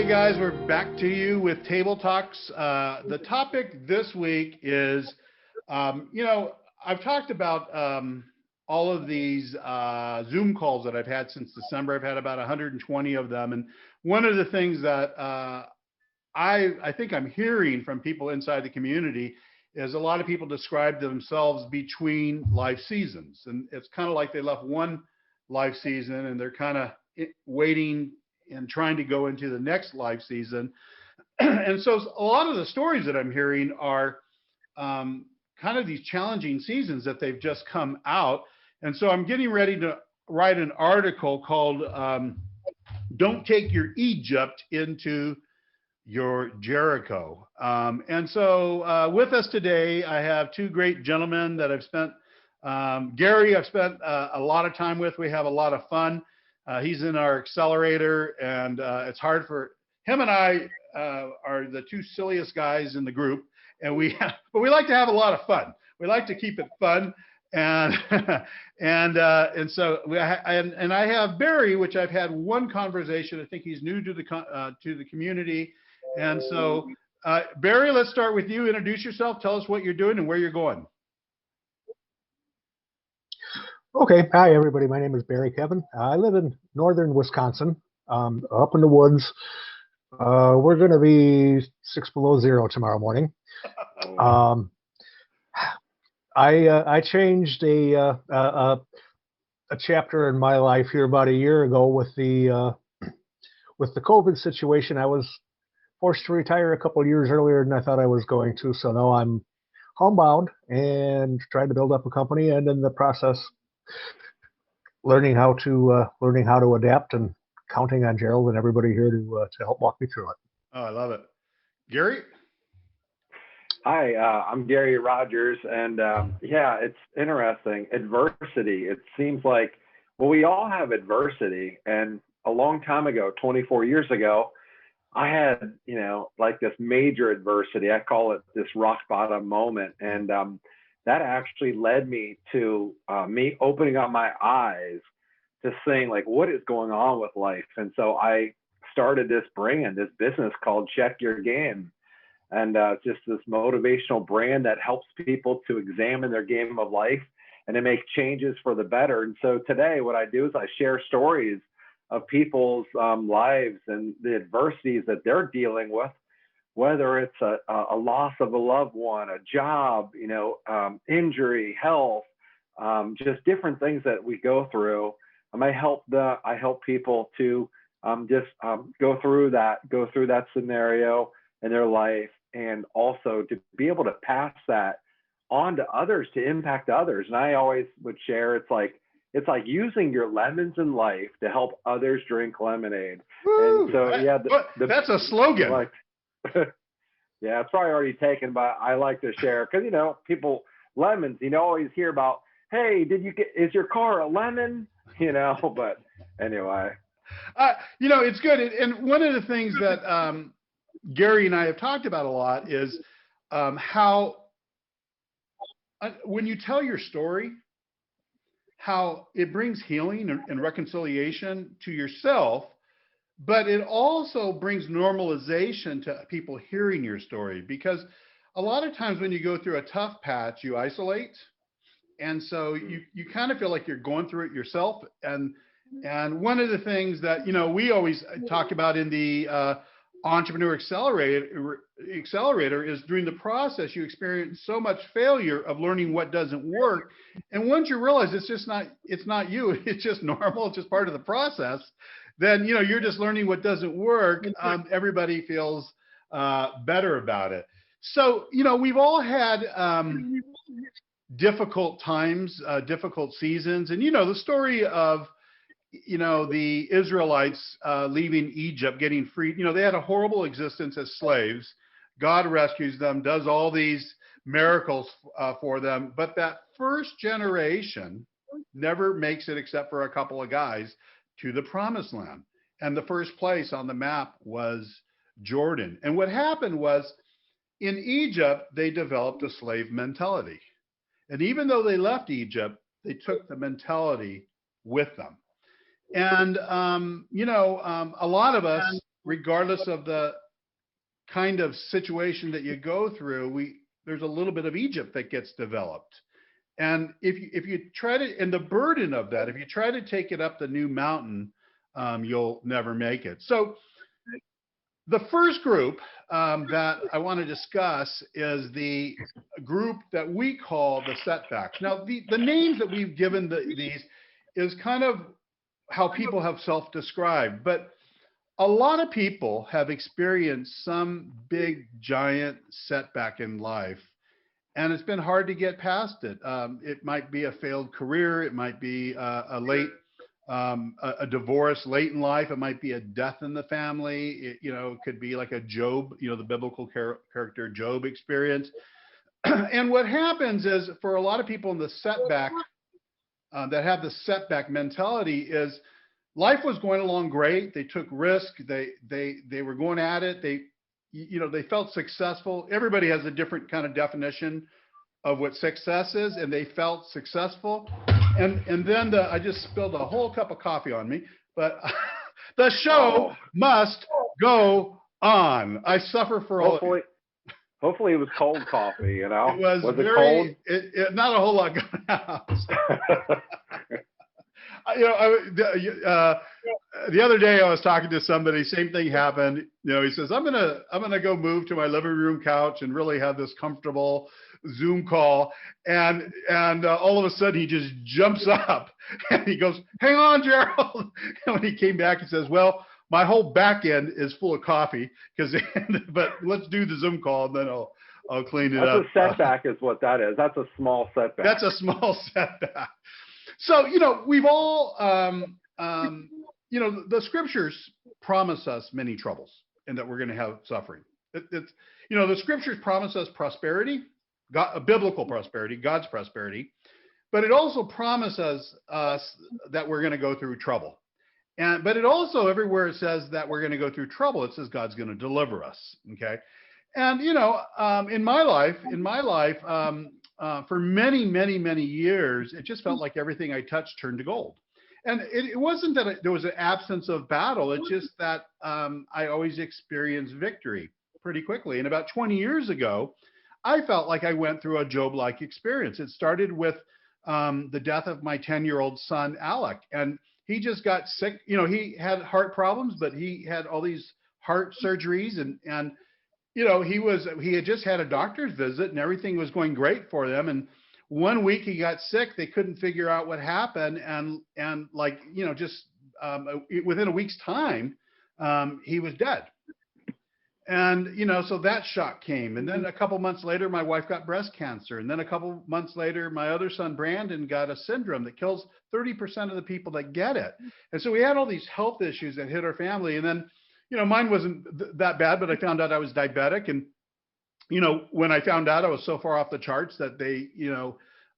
guys, we're back to you with Table Talks. The topic this week is, I've talked about all of these Zoom calls that I've had since December. I've had about 120 of them. And one of the things that I think I'm hearing from people inside the community is a lot of people describe themselves between life seasons. And it's kind of like they left one life season and they're kind of waiting and trying to go into the next life season. And so a lot of the stories that I'm hearing are kind of these challenging seasons that they've just come out. And so I'm getting ready to write an article called Don't Take Your Egypt into Your Jericho. And so with us today, I have two great gentlemen that I've spent, Gary, I've spent a lot of time with. We have a lot of fun. He's in our accelerator, and it's hard for him and I are the two silliest guys in the group, and but we like to have a lot of fun. We like to keep it fun, and so I have Barry, which I've had one conversation. I think he's new to the community, and so Barry, let's start with you. Introduce yourself. Tell us what you're doing and where you're going. Okay. Hi, everybody. My name is Barry Kevin. I live in northern Wisconsin, up in the woods. We're going to be 6 below zero tomorrow morning. I changed a chapter in my life here about a year ago with the COVID situation. I was forced to retire a couple of years earlier than I thought I was going to. So now I'm homebound and trying to build up a company, and in the process, learning how to adapt, and counting on Gerald and everybody here to help walk me through it. Oh, I love it. Gary? Hi, I'm Gary Rogers, and yeah, it's interesting. Adversity. It seems like, well, we all have adversity, and a long time ago, 24 years ago, I had, like this major adversity. I call it this rock bottom moment, and that actually led me to me opening up my eyes to seeing like what is going on with life. And so I started this business called Check Your Game. And just this motivational brand that helps people to examine their game of life and to make changes for the better. And so today what I do is I share stories of people's lives and the adversities that they're dealing with, whether it's a loss of a loved one, a job, injury, health, just different things that we go through. I help people to just go through that scenario in their life, and also to be able to pass that on to others, to impact others. And I always would share, it's like using your lemons in life to help others drink lemonade. Woo! And so yeah, that's a slogan. Like, yeah, it's probably already taken, but I like to share because people, lemons, always hear about, hey, is your car a lemon? But anyway, it's good. And one of the things that Gary and I have talked about a lot is how when you tell your story, how it brings healing and reconciliation to yourself, but it also brings normalization to people hearing your story, because a lot of times when you go through a tough patch, you isolate. And so you kind of feel like you're going through it yourself. And one of the things that, we always talk about in the Entrepreneur Accelerator is during the process, you experience so much failure of learning what doesn't work. And once you realize it's not you, it's just normal, it's just part of the process, then, you're just learning what doesn't work. Everybody feels better about it. So, we've all had difficult times, difficult seasons. And, the story of, the Israelites leaving Egypt, getting freed, they had a horrible existence as slaves. God rescues them, does all these miracles for them. But that first generation never makes it, except for a couple of guys, to the promised land. And the first place on the map was Jordan. And what happened was, in Egypt, they developed a slave mentality. And even though they left Egypt, they took the mentality with them. And, a lot of us regardless of the kind of situation that you go through, there's a little bit of Egypt that gets developed. And if you try to, and the burden of that, if you try to take it up the new mountain, you'll never make it. So the first group that I want to discuss is the group that we call the setbacks. Now, the names that we've given these is kind of how people have self-described, but a lot of people have experienced some big, giant setback in life, and it's been hard to get past it. It might be a failed career. It might be a divorce late in life. It might be a death in the family. It could be like a Job, the biblical character Job experience. And what happens is, for a lot of people in the setback, that have the setback mentality, is life was going along great. They took risk. They were going at it. They felt successful. Everybody has a different kind of definition of what success is, and they felt successful. And then I just spilled a whole cup of coffee on me, but the show must go on. I suffer for all. Hopefully it was cold coffee, It was very, it cold? Not a whole lot going on. The other day I was talking to somebody, same thing happened. He says, I'm gonna go move to my living room couch and really have this comfortable Zoom call. And all of a sudden he just jumps up and he goes, hang on, Gerald. And when he came back, he says, well, my whole back end is full of coffee, but let's do the Zoom call and then I'll clean it up. That's a setback is what that is. That's a small setback. That's a small setback. So, we've all, the scriptures promise us many troubles and that we're going to have suffering. The scriptures promise us prosperity, biblical prosperity, God's prosperity, but it also promises us that we're going to go through trouble. But it also, everywhere it says that we're going to go through trouble, it says God's going to deliver us. Okay. And, in my life, for many, many, many years, it just felt like everything I touched turned to gold. And it wasn't that there was an absence of battle. It's just that I always experienced victory pretty quickly. And about 20 years ago, I felt like I went through a Job-like experience. It started with the death of my 10-year-old son, Alec. And he just got sick. He had heart problems, but he had all these heart surgeries. And he had just had a doctor's visit and everything was going great for them. And one week he got sick. They couldn't figure out what happened. And within a week's time, he was dead. And, so that shock came. And then a couple months later, my wife got breast cancer. And then a couple months later, my other son, Brandon, got a syndrome that kills 30% of the people that get it. And so we had all these health issues that hit our family. And then, mine wasn't that bad, but I found out I was diabetic. And, when I found out, I was so far off the charts that they,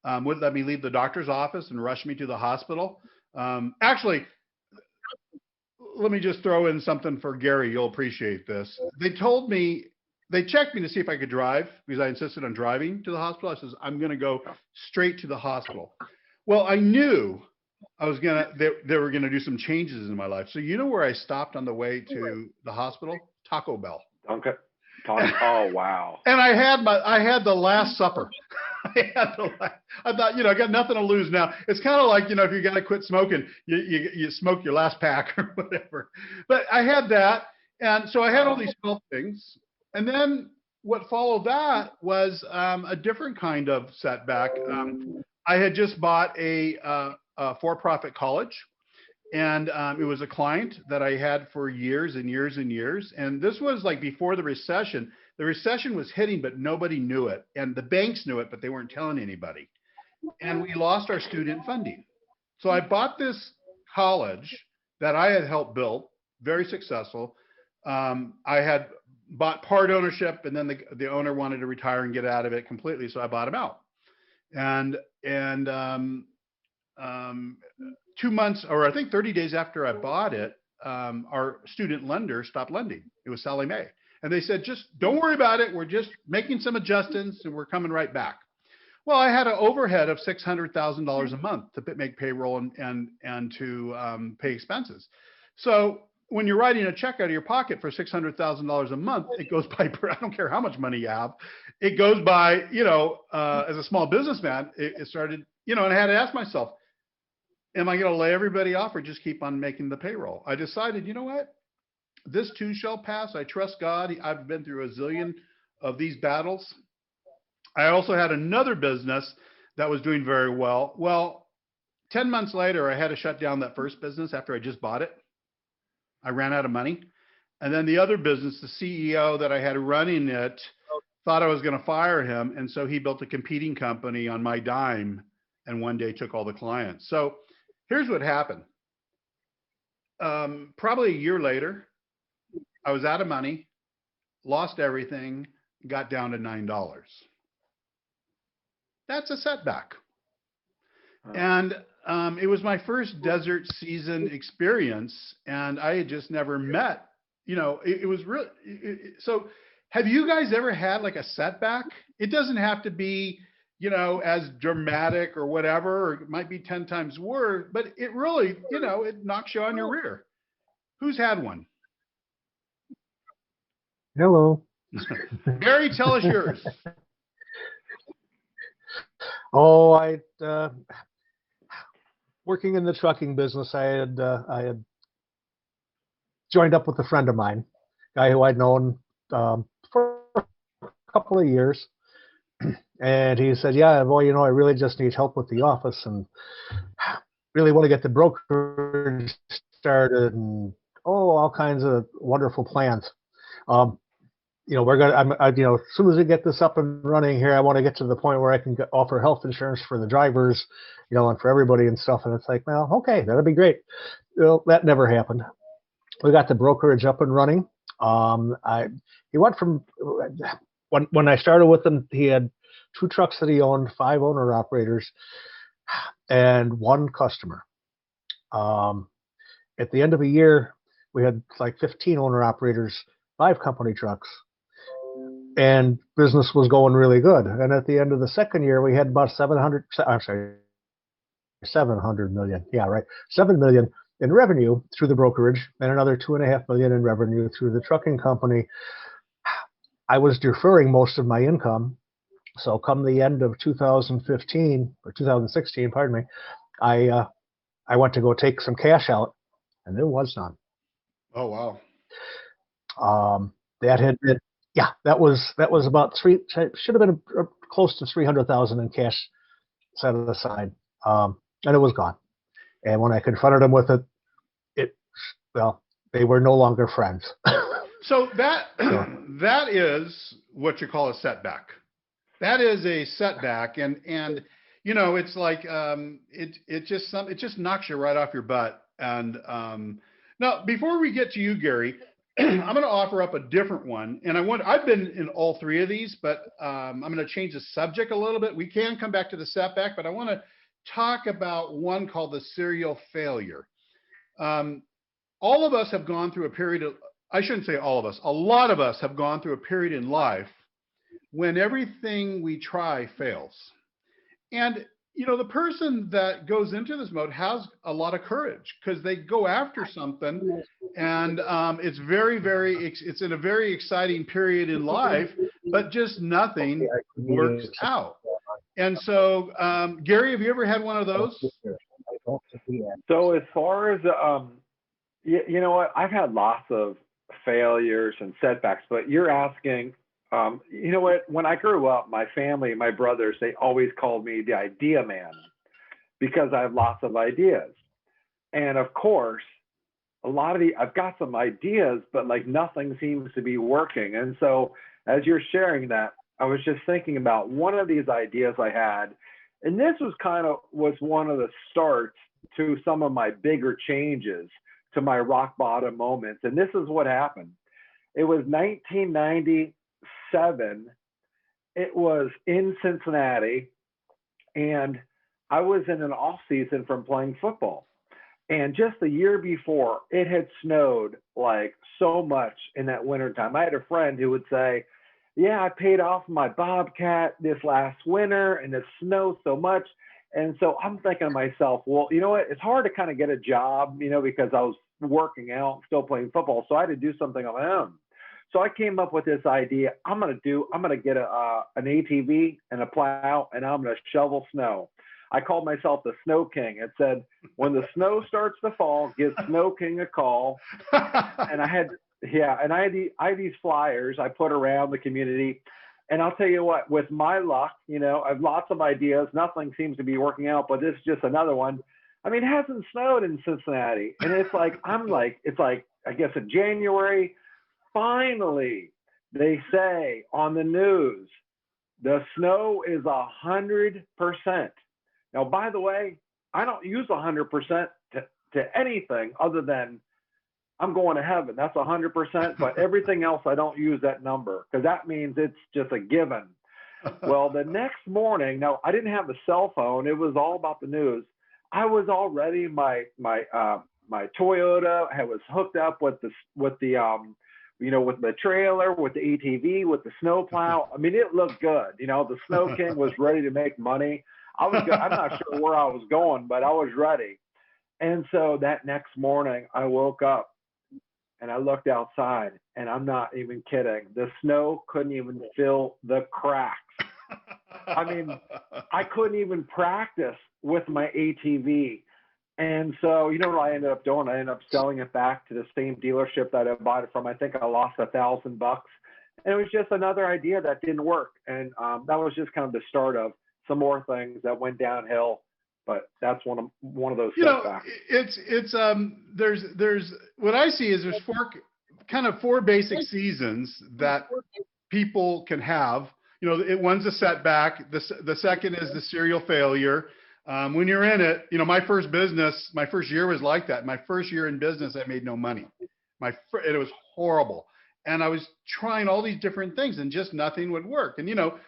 wouldn't let me leave the doctor's office and rush me to the hospital. Actually, let me just throw in something for Gary. You'll appreciate this. They checked me to see if I could drive because I insisted on driving to the hospital. I says, I'm going to go straight to the hospital. Well, I knew they were going to do some changes in my life. So where I stopped on the way to the hospital? Taco Bell. Okay. Oh, wow. And I had the Last Supper. I thought, I got nothing to lose now. It's kind of like, if you got to quit smoking, you smoke your last pack or whatever. But I had that. And so I had all these health things. And then what followed that was a different kind of setback. I had just bought a for-profit college. And it was a client that I had for years and years and years. And this was like before the recession. The recession was hitting, but nobody knew it. And the banks knew it, but they weren't telling anybody. And we lost our student funding. So I bought this college that I had helped build, very successful. I had bought part ownership, and then the owner wanted to retire and get out of it completely. So I bought him out. And 2 months, or I think 30 days after I bought it, our student lender stopped lending. It was Sallie Mae. And they said, just don't worry about it. We're just making some adjustments and we're coming right back. Well, I had an overhead of $600,000 a month to make payroll and to pay expenses. So when you're writing a check out of your pocket for $600,000 a month, it goes by, I don't care how much money you have, it goes by, as a small businessman, it started, and I had to ask myself, am I going to lay everybody off or just keep on making the payroll? I decided, you know what? This too shall pass. I trust God. I've been through a zillion of these battles. I also had another business that was doing very well. Well, 10 months later, I had to shut down that first business after I just bought it. I ran out of money. And then the other business, the CEO that I had running it, thought I was going to fire him. And so he built a competing company on my dime and one day took all the clients. So here's what happened. Probably a year later, I was out of money, lost everything, got down to $9. That's a setback. And it was my first desert season experience, and I had just never met, it was really, so have you guys ever had like a setback? It doesn't have to be, as dramatic or whatever, or it might be 10 times worse, but it really, it knocks you on your rear. Who's had one? Hello. Gary, tell us yours. Oh, working in the trucking business, I had joined up with a friend of mine, guy who I'd known for a couple of years, and he said, "Yeah, boy, I really just need help with the office, and really want to get the brokerage started, and all kinds of wonderful plans." As soon as we get this up and running here, I want to get to the point where I can offer health insurance for the drivers, and for everybody and stuff. And it's like, well, okay, that'd be great. Well, that never happened. We got the brokerage up and running. He went from when I started with him, he had 2 trucks that he owned, 5 owner operators, and 1 customer. At the end of a year, we had like 15 owner operators, 5 company trucks, and business was going really good. And at the end of the second year, we had about 700 million. Yeah, right. 7 million in revenue through the brokerage and another 2.5 million in revenue through the trucking company. I was deferring most of my income. So come the end of 2015 or 2016, pardon me, I went to go take some cash out, and there was none. Oh, wow. That had been, that was about should have been close to 300,000 in cash set aside, and it was gone. And when I confronted them with it, they were no longer friends. So that is what you call a setback. That is a setback, and it's like it just knocks you right off your butt. And now, before we get to you, Gary, I'm going to offer up a different one, and I've been in all 3 of these, but I'm going to change the subject a little bit. We can come back to the setback, but I want to talk about one called the serial failure. All of us have gone through a period of, I shouldn't say all of us, a lot of us have gone through a period in life when everything we try fails. And the person that goes into this mode has a lot of courage because they go after something, and it's it's in a very exciting period in life, but just nothing works out. And so, Gary, have you ever had one of those? So as far as, you know what, I've had lots of failures and setbacks, but you're asking, you know what, when I grew up, my family, my brothers, they always called me the idea man because I have lots of ideas. And of course, I've got some ideas, but like nothing seems to be working. And so as you're sharing that, I was just thinking about one of these ideas I had, and this was one of the starts to some of my bigger changes, to my rock bottom moments. And this is what happened. It was 1997. It was in Cincinnati, and I was in an off season from playing football. And just the year before, it had snowed like so much in that wintertime. I had a friend who would say, yeah, I paid off my Bobcat this last winter and it snowed so much. And so I'm thinking to myself, well, you know what? It's hard to kind of get a job, because I was working out, still playing football. So I had to do something on my own. So I came up with this idea. I'm going to get an ATV and a plow, and I'm going to shovel snow. I called myself the Snow King. It said, when the snow starts to fall, give Snow King a call. And I had these flyers I put around the community. And I'll tell you what, with my luck, I have lots of ideas. Nothing seems to be working out, but this is just another one. I mean, it hasn't snowed in Cincinnati. And it's like, I guess in January, finally, they say on the news, the snow is 100%. Now, by the way, I don't use 100% to anything other than I'm going to heaven. That's 100%. But everything else, I don't use that number because that means it's just a given. Well, the next morning, now I didn't have a cell phone. It was all about the news. I was already my Toyota. I was hooked up with the with the trailer, with the ATV, with the snowplow. I mean, it looked good. The Snow King was ready to make money. I'm not sure where I was going, but I was ready. And so that next morning, I woke up and I looked outside, and I'm not even kidding. The snow couldn't even fill the cracks. I mean, I couldn't even practice with my ATV. And so, you know what I ended up doing? I ended up selling it back to the same dealership that I bought it from. I think I lost $1,000. And it was just another idea that didn't work. And that was just kind of the start of some more things that went downhill. But that's one of those setbacks. There's what I see is there's four basic seasons that people can have. One's a setback. The second is the serial failure. When you're in it, my first year was like that. My first year in business, I made no money. It was horrible. And I was trying all these different things and just nothing would work. And,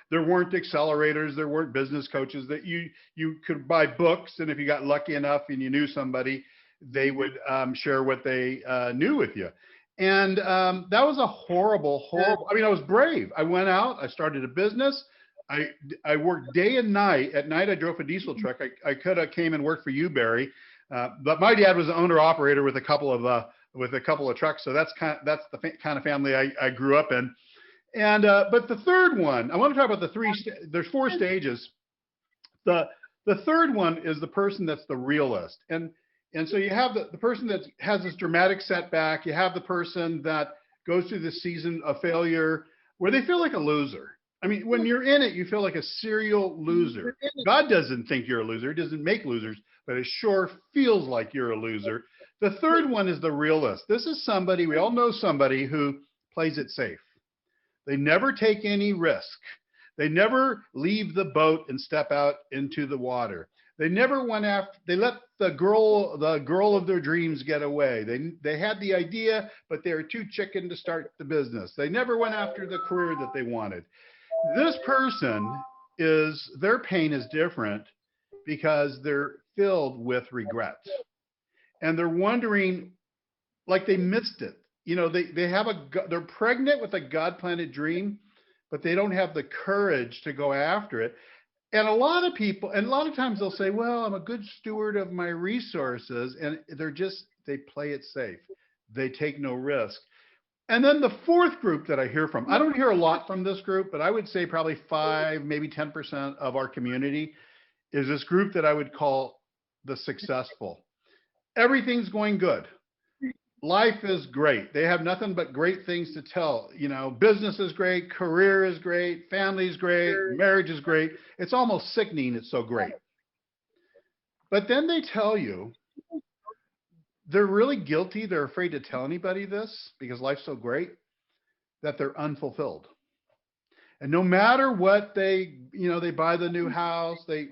there weren't accelerators, there weren't business coaches that you could buy books. And if you got lucky enough and you knew somebody, they would share what they knew with you. And that was a horrible, I mean, I was brave. I went out, I started a business. I worked day and night. At night, I drove a diesel truck. I could have came and worked for you, Barry. But my dad was the owner operator with a couple of trucks. So that's the kind of family I grew up in. And but the third one, I want to talk about there's 4 stages. The third one is the person that's the realist. And so you have the person that has this dramatic setback. You have the person that goes through this season of failure where they feel like a loser. I mean, when you're in it, you feel like a serial loser. God doesn't think you're a loser. He doesn't make losers, but it sure feels like you're a loser. The third one is the realist. This is somebody, we all know somebody who plays it safe. They never take any risk. They never leave the boat and step out into the water. They never went after, they let the girl of their dreams get away. They had the idea, but they were too chicken to start the business. They never went after the career that they wanted. This person their pain is different because they're filled with regrets. And they're wondering, like they missed it. They're pregnant with a God-planted dream, but they don't have the courage to go after it. And a lot of times they'll say, well, I'm a good steward of my resources. And they play it safe. They take no risk. And then the fourth group that I hear from, I don't hear a lot from this group, but I would say probably 5, maybe 10% of our community is this group that I would call the successful. Everything's going good. Life is great. They have nothing but great things to tell. Business is great, career is great, family is great, marriage is great. It's almost sickening. It's so great. But then they tell you they're really guilty. They're afraid to tell anybody this because life's so great that they're unfulfilled. And no matter what they buy the new house, they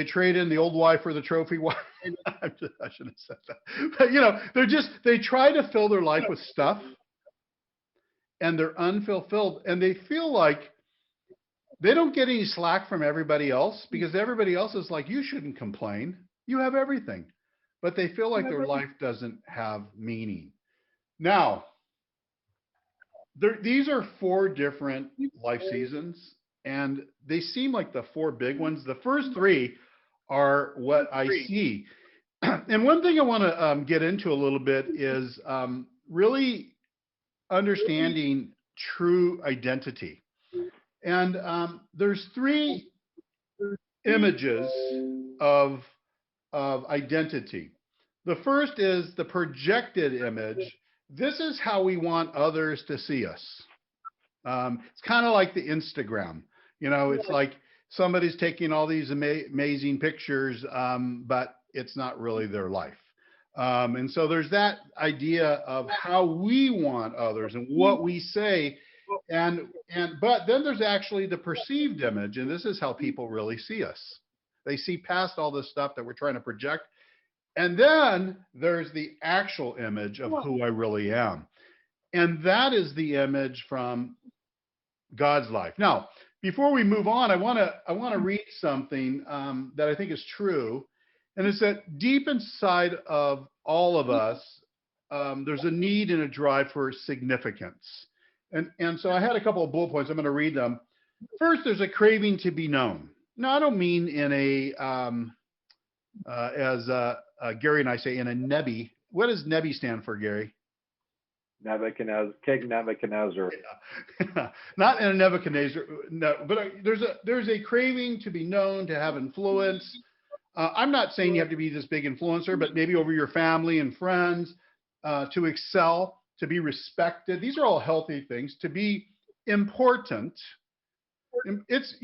trade in the old wife for the trophy wife. I shouldn't have said that. But they try to fill their life with stuff and they're unfulfilled and they feel like they don't get any slack from everybody else because everybody else is like, you shouldn't complain. You have everything. But they feel like their life doesn't have meaning. Now, these are 4 different life seasons, and they seem like the 4 big ones. The first 3 are what I see. And one thing I want to get into a little bit is really understanding true identity. And there's three images of identity. The first is the projected image. This is how we want others to see us. It's kind of like the Instagram. It's like somebody's taking all these amazing pictures, but it's not really their life. And so there's that idea of how we want others and what we say. But then there's actually the perceived image, and this is how people really see us. They see past all this stuff that we're trying to project. And then there's the actual image of who I really am. And that is the image from God's life. Now, before we move on, I want to read something that I think is true. And it's that deep inside of all of us, there's a need and a drive for significance. And so I had a couple of bullet points. I'm going to read them. First, there's a craving to be known. No, I don't mean in a, as Gary and I say, in a nebby. What does nebby stand for, Gary? Nebuchadnezzar, King Nebuchadnezzar. Yeah. Not in a Nebuchadnezzar, no, but there's a craving to be known, to have influence. I'm not saying you have to be this big influencer, but maybe over your family and friends, to excel, to be respected. These are all healthy things. To be important. It's,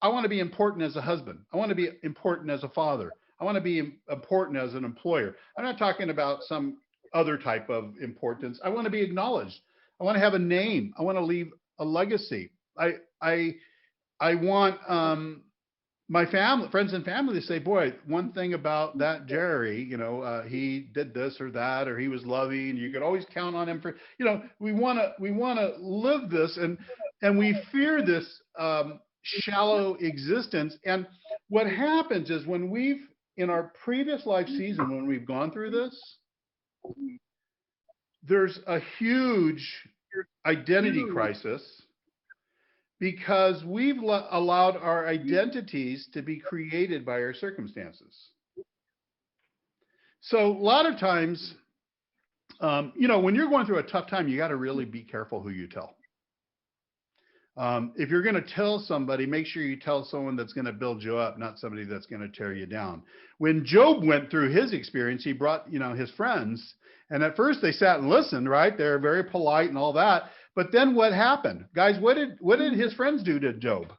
I want to be important as a husband. I want to be important as a father. I want to be important as an employer. I'm not talking about some other type of importance. I want to be acknowledged. I want to have a name. I want to leave a legacy. I want my family, friends and family to say, boy, one thing about that Jerry, he did this or that, or he was loving. You could always count on him for, we want to live this, and we fear this shallow existence. And what happens is when in our previous life season, when we've gone through this, there's a huge identity crisis because we've allowed our identities to be created by our circumstances. So a lot of times, when you're going through a tough time, you got to really be careful who you tell. If you're going to tell somebody, make sure you tell someone that's going to build you up, not somebody that's going to tear you down. When Job went through his experience, he brought, his friends, and at first they sat and listened, right? They're very polite and all that. But then what happened? Guys, what did his friends do to Job?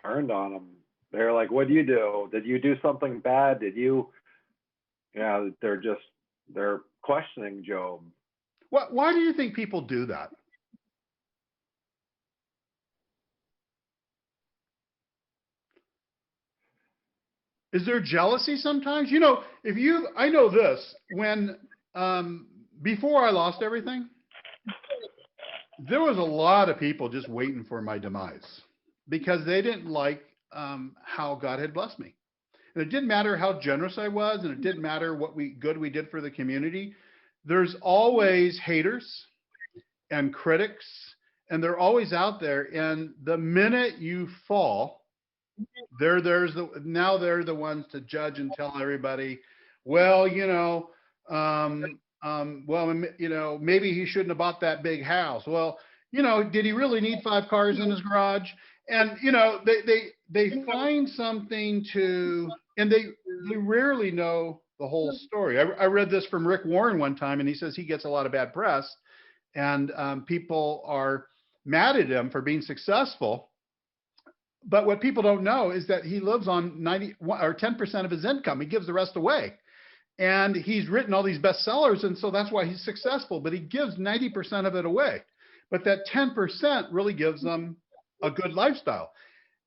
Turned on him. They're like, what do you do? Did you do something bad? Did you? Yeah, they're questioning Job. Why do you think people do that? Is there jealousy sometimes? I know this, when, before I lost everything, there was a lot of people just waiting for my demise because they didn't like how God had blessed me. And it didn't matter how generous I was, and it didn't matter what good we did for the community. There's always haters and critics, and they're always out there. And the minute you fall, they're the ones to judge and tell everybody, well, maybe he shouldn't have bought that big house. Well, did he really need 5 cars in his garage? And they find something to, and they rarely know the whole story. I read this from Rick Warren one time, and he says he gets a lot of bad press, and people are mad at him for being successful. But what people don't know is that he lives on 90 or 10% of his income. He gives the rest away. And he's written all these bestsellers, and so that's why he's successful. But he gives 90% of it away. But that 10% really gives them a good lifestyle.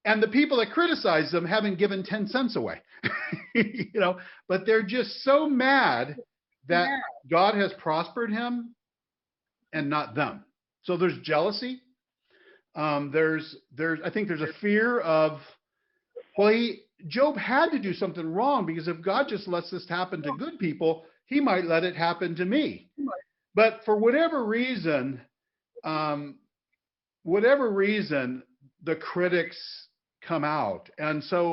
And the people that criticize them haven't given 10 cents away. But they're just so mad that God has prospered him and not them. So there's jealousy. I think there's a fear of, Job had to do something wrong, because if God just lets this happen to good people, he might let it happen to me. But for whatever reason, the critics come out. And so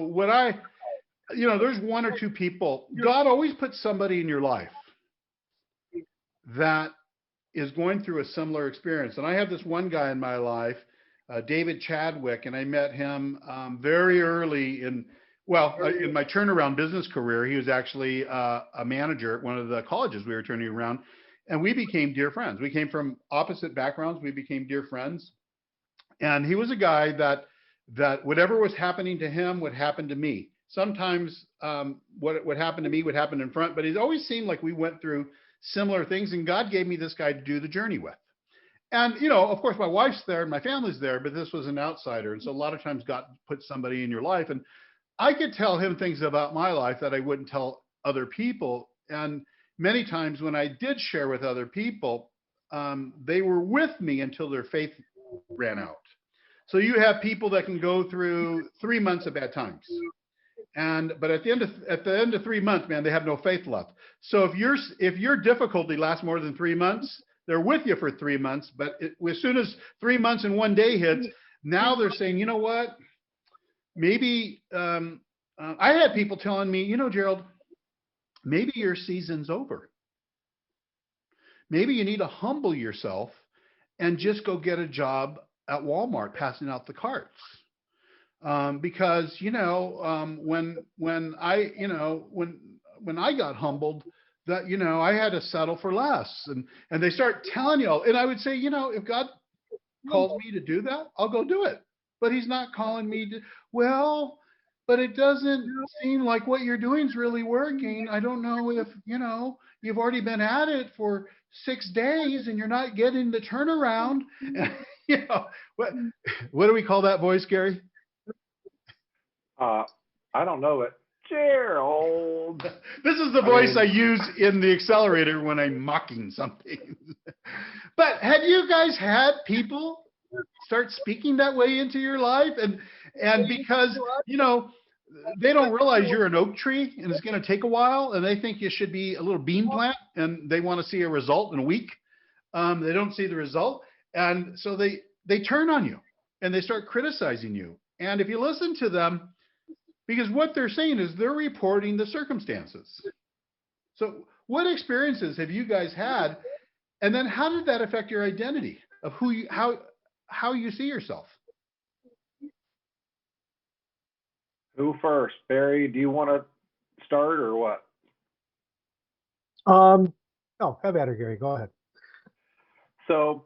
there's one or two people. God always puts somebody in your life that is going through a similar experience. And I have this one guy in my life, David Chadwick, and I met him very early in my turnaround business career. He was actually a manager at one of the colleges we were turning around, and we became dear friends. We came from opposite backgrounds. We became dear friends. And he was a guy that whatever was happening to him would happen to me. Sometimes what would happen to me would happen in front, but it always seemed like we went through similar things, and God gave me this guy to do the journey with. And, of course, my wife's there and my family's there, but this was an outsider. And so a lot of times God puts somebody in your life, and I could tell him things about my life that I wouldn't tell other people. And many times when I did share with other people, they were with me until their faith ran out. So you have people that can go through 3 months of bad times, but at the end of 3 months, man, they have no faith left. So if your difficulty lasts more than 3 months, they're with you for 3 months. But as soon as 3 months and 1 day hits, now they're saying, you know what? Maybe I had people telling me, Gerald, maybe your season's over. Maybe you need to humble yourself and just go get a job at Walmart passing out the carts. Because when I got humbled, that I had to settle for less, and they start telling you, and I would say, if God calls me to do that, I'll go do it. But He's not calling me to. Well, but it doesn't seem like what you're doing is really working. I don't know if you've already been at it for 6 days and you're not getting the turnaround. What do we call that voice, Gary? I don't know it. Gerald. This is the voice I use in the accelerator when I'm mocking something. But have you guys had people start speaking that way into your life? And because, they don't realize you're an oak tree and it's going to take a while, and they think you should be a little bean plant, and they want to see a result in a week. They don't see the result. And so they turn on you and they start criticizing you. And if you listen to them, because what they're saying is they're reporting the circumstances. So what experiences have you guys had? And then how did that affect your identity of how you see yourself? Who first? Barry, do you want to start or what? No, have at it, Gary. Go ahead. So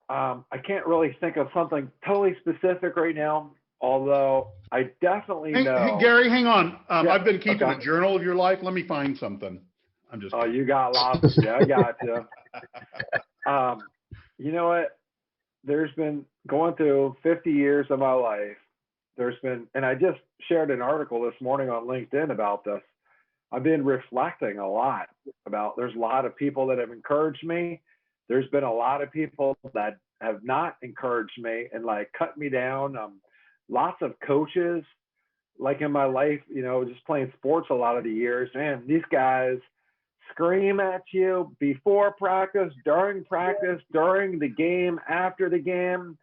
I can't really think of something totally specific right now, although I definitely know. Hey, Gary, hang on. I've been keeping a journal of your life. Let me find something. I'm just. Oh, you got lots. Yeah, I got you. You know what? There's been going through 50 years of my life. And I just shared an article this morning on LinkedIn about this. I've been reflecting a lot about, there's a lot of people that have encouraged me. There's been a lot of people that have not encouraged me and cut me down. Lots of coaches in my life, just playing sports a lot of the years, man, these guys scream at you before practice, during the game, after the game,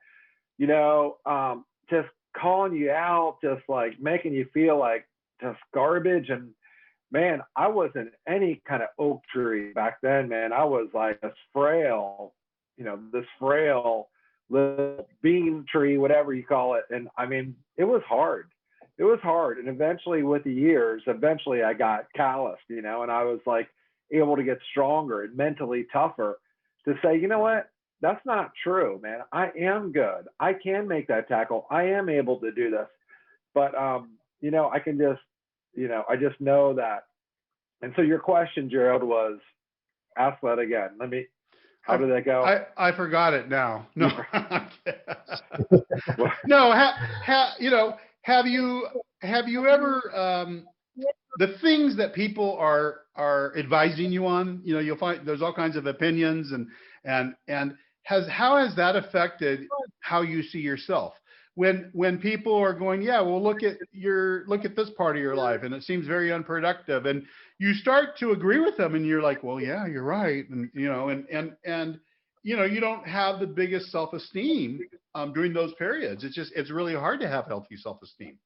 just calling you out, just making you feel like just garbage. And man, I wasn't any kind of oak tree back then, man. I was like this frail little bean tree, whatever you call it. And I mean, it was hard. And eventually with the years, I got calloused, and I was able to get stronger and mentally tougher to say, you know what? That's not true, man. I am good. I can make that tackle. I am able to do this. But, I can just, I just know that. And so your question, Gerald, was, ask that again. How did that go? I forgot it now. No. No. Have you ever, the things that people are advising you on, you'll find there's all kinds of opinions and how has that affected how you see yourself? When people are going, yeah, well, look at this part of your life, and it seems very unproductive, and you start to agree with them, and you're like, well, yeah, you're right, and you don't have the biggest self-esteem during those periods. It's really hard to have healthy self-esteem.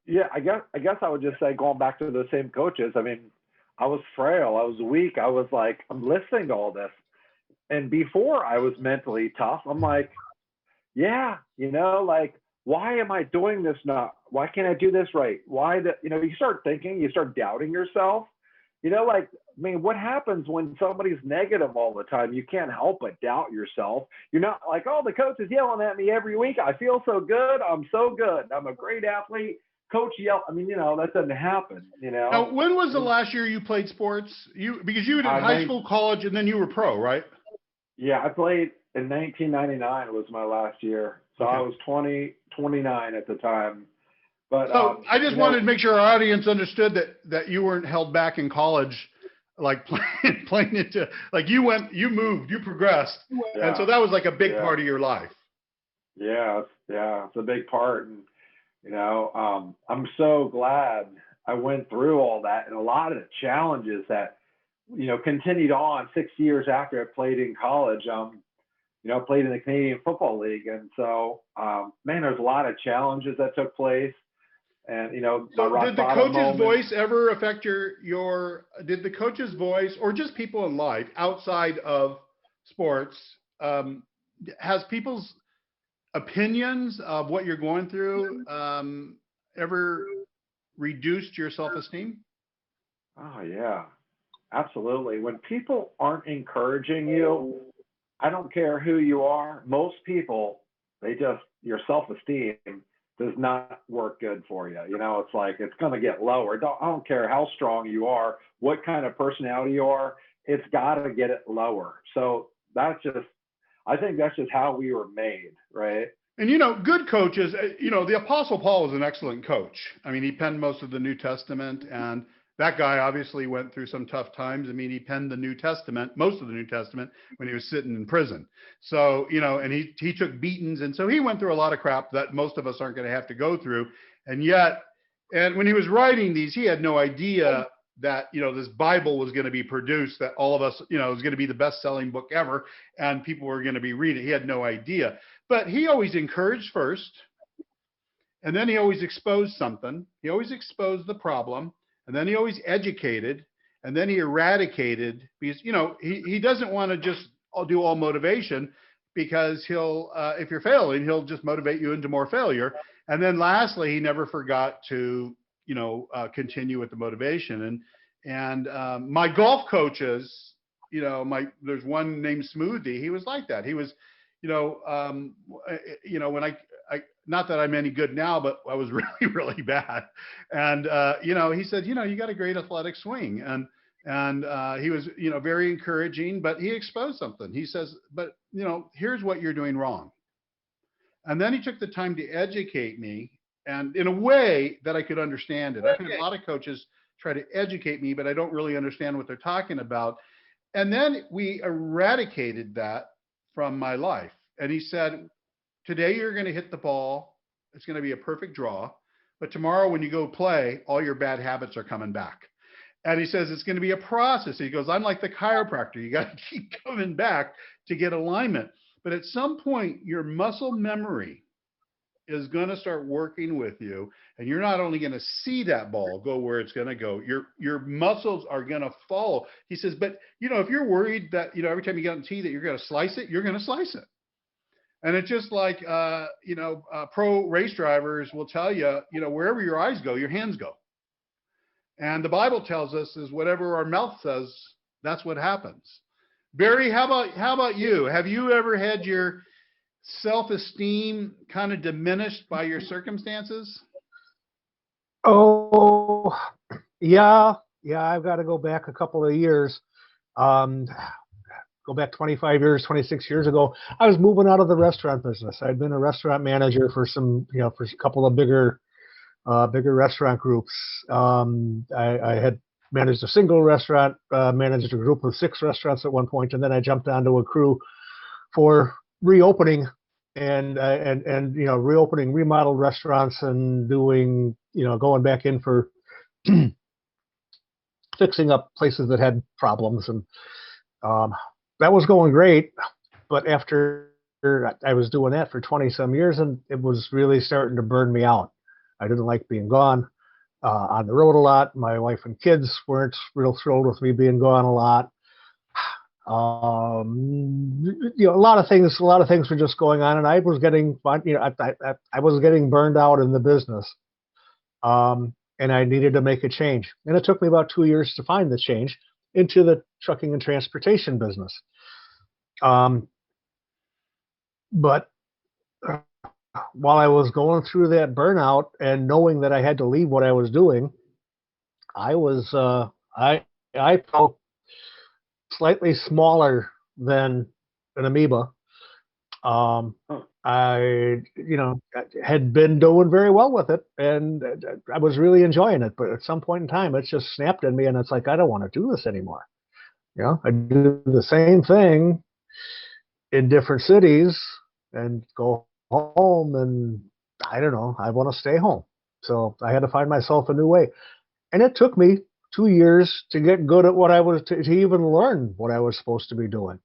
Yeah, I guess I would just say, going back to the same coaches. I mean, I was frail. I was weak. I was like, I'm listening to all this. And before I was mentally tough, I'm like, yeah, like, why am I doing this not? Why can't I do this right? Why the, you start thinking, you start doubting yourself. Like, I mean, what happens when somebody's negative all the time? You can't help but doubt yourself. You're not like, oh, the coach is yelling at me every week. I feel so good. I'm so good. I'm a great athlete. Coach yell. I mean, that doesn't happen. Now, when was the last year you played sports? Because you did I high think, school, college, and then you were pro, right? yeah, I played in 1999 was my last year. So Okay. I was 29 at the time. But So I just wanted to make sure our audience understood that you weren't held back in college, like playing into, like you moved, you progressed, yeah, and so that was like a big yeah, part of your life. yeah, it's a big part. And I'm so glad I went through all that, and a lot of the challenges that continued on 6 years after I played in college. I played in the Canadian Football League, and so man, there's a lot of challenges that took place. And my So rock did the bottom coach's moment. voice ever affect did the coach's voice, or just people in life outside of sports, has people's opinions of what you're going through ever reduced your self-esteem? Oh yeah, absolutely. When people aren't encouraging you, I don't care who you are. Most people, your self-esteem does not work good for you. It's like, it's going to get lower. I don't care how strong you are, what kind of personality you are. It's got to get it lower. So I think that's just how we were made, right? And good coaches, the Apostle Paul was an excellent coach. I mean, he penned most of the New Testament, and that guy obviously went through some tough times. I mean, he penned the New Testament, most of the New Testament, when he was sitting in prison. So, and he took beatings, and so he went through a lot of crap that most of us aren't going to have to go through. And when he was writing these, he had no idea that this Bible was going to be produced, that all of us, was going to be the best-selling book ever, and people were going to be reading it. He had no idea. But he always encouraged first, and then he always exposed something. He always exposed the problem, and then he always educated, and then he eradicated, because he doesn't want to just do all motivation, because he'll if you're failing, he'll just motivate you into more failure. And then lastly, he never forgot to continue with the motivation. And my golf coaches, there's one named Smoothie. He was like that. He was when I not that I'm any good now, but I was really, really bad. And, he said, you got a great athletic swing. And he was, very encouraging, but he exposed something. He says, but, here's what you're doing wrong. And then he took the time to educate me, and in a way that I could understand it. I've had a lot of coaches try to educate me, but I don't really understand what they're talking about. And then we eradicated that from my life. And he said, today you're going to hit the ball. It's going to be a perfect draw. But tomorrow when you go play, all your bad habits are coming back. And he says, it's going to be a process. He goes, I'm like the chiropractor. You got to keep coming back to get alignment. But at some point, your muscle memory is going to start working with you. And you're not only going to see that ball go where it's going to go, your muscles are going to follow. He says, but, if you're worried that, every time you get on the tee that you're going to slice it, you're going to slice it. And it's just like, pro race drivers will tell you, wherever your eyes go, your hands go. And the Bible tells us is whatever our mouth says, that's what happens. Barry, how about you? Have you ever had your self-esteem kind of diminished by your circumstances? Oh, yeah. I've got to go back a couple of years. Go back 25 years, 26 years ago. I was moving out of the restaurant business. I'd been a restaurant manager for for a couple of bigger restaurant groups. I had managed a single restaurant, managed a group of 6 restaurants at one point, and then I jumped onto a crew for reopening and reopening remodeled restaurants and doing, going back in for fixing up places that had problems. And that was going great. But after I was doing that for 20 some years, and it was really starting to burn me out. I didn't like being gone on the road a lot. My wife and kids weren't real thrilled with me being gone a lot. A lot of things were just going on, and I was getting, I was getting burned out in the business, and I needed to make a change. And it took me about 2 years to find the change into the trucking and transportation business. But while I was going through that burnout and knowing that I had to leave what I was doing, I felt slightly smaller than an amoeba. I had been doing very well with it, and I was really enjoying it. But at some point in time, it just snapped at me, and it's like, I don't want to do this anymore. I do the same thing in different cities and go home, and I don't know, I want to stay home. So I had to find myself a new way. And it took me 2 years to get good at what I was, to even learn what I was supposed to be doing.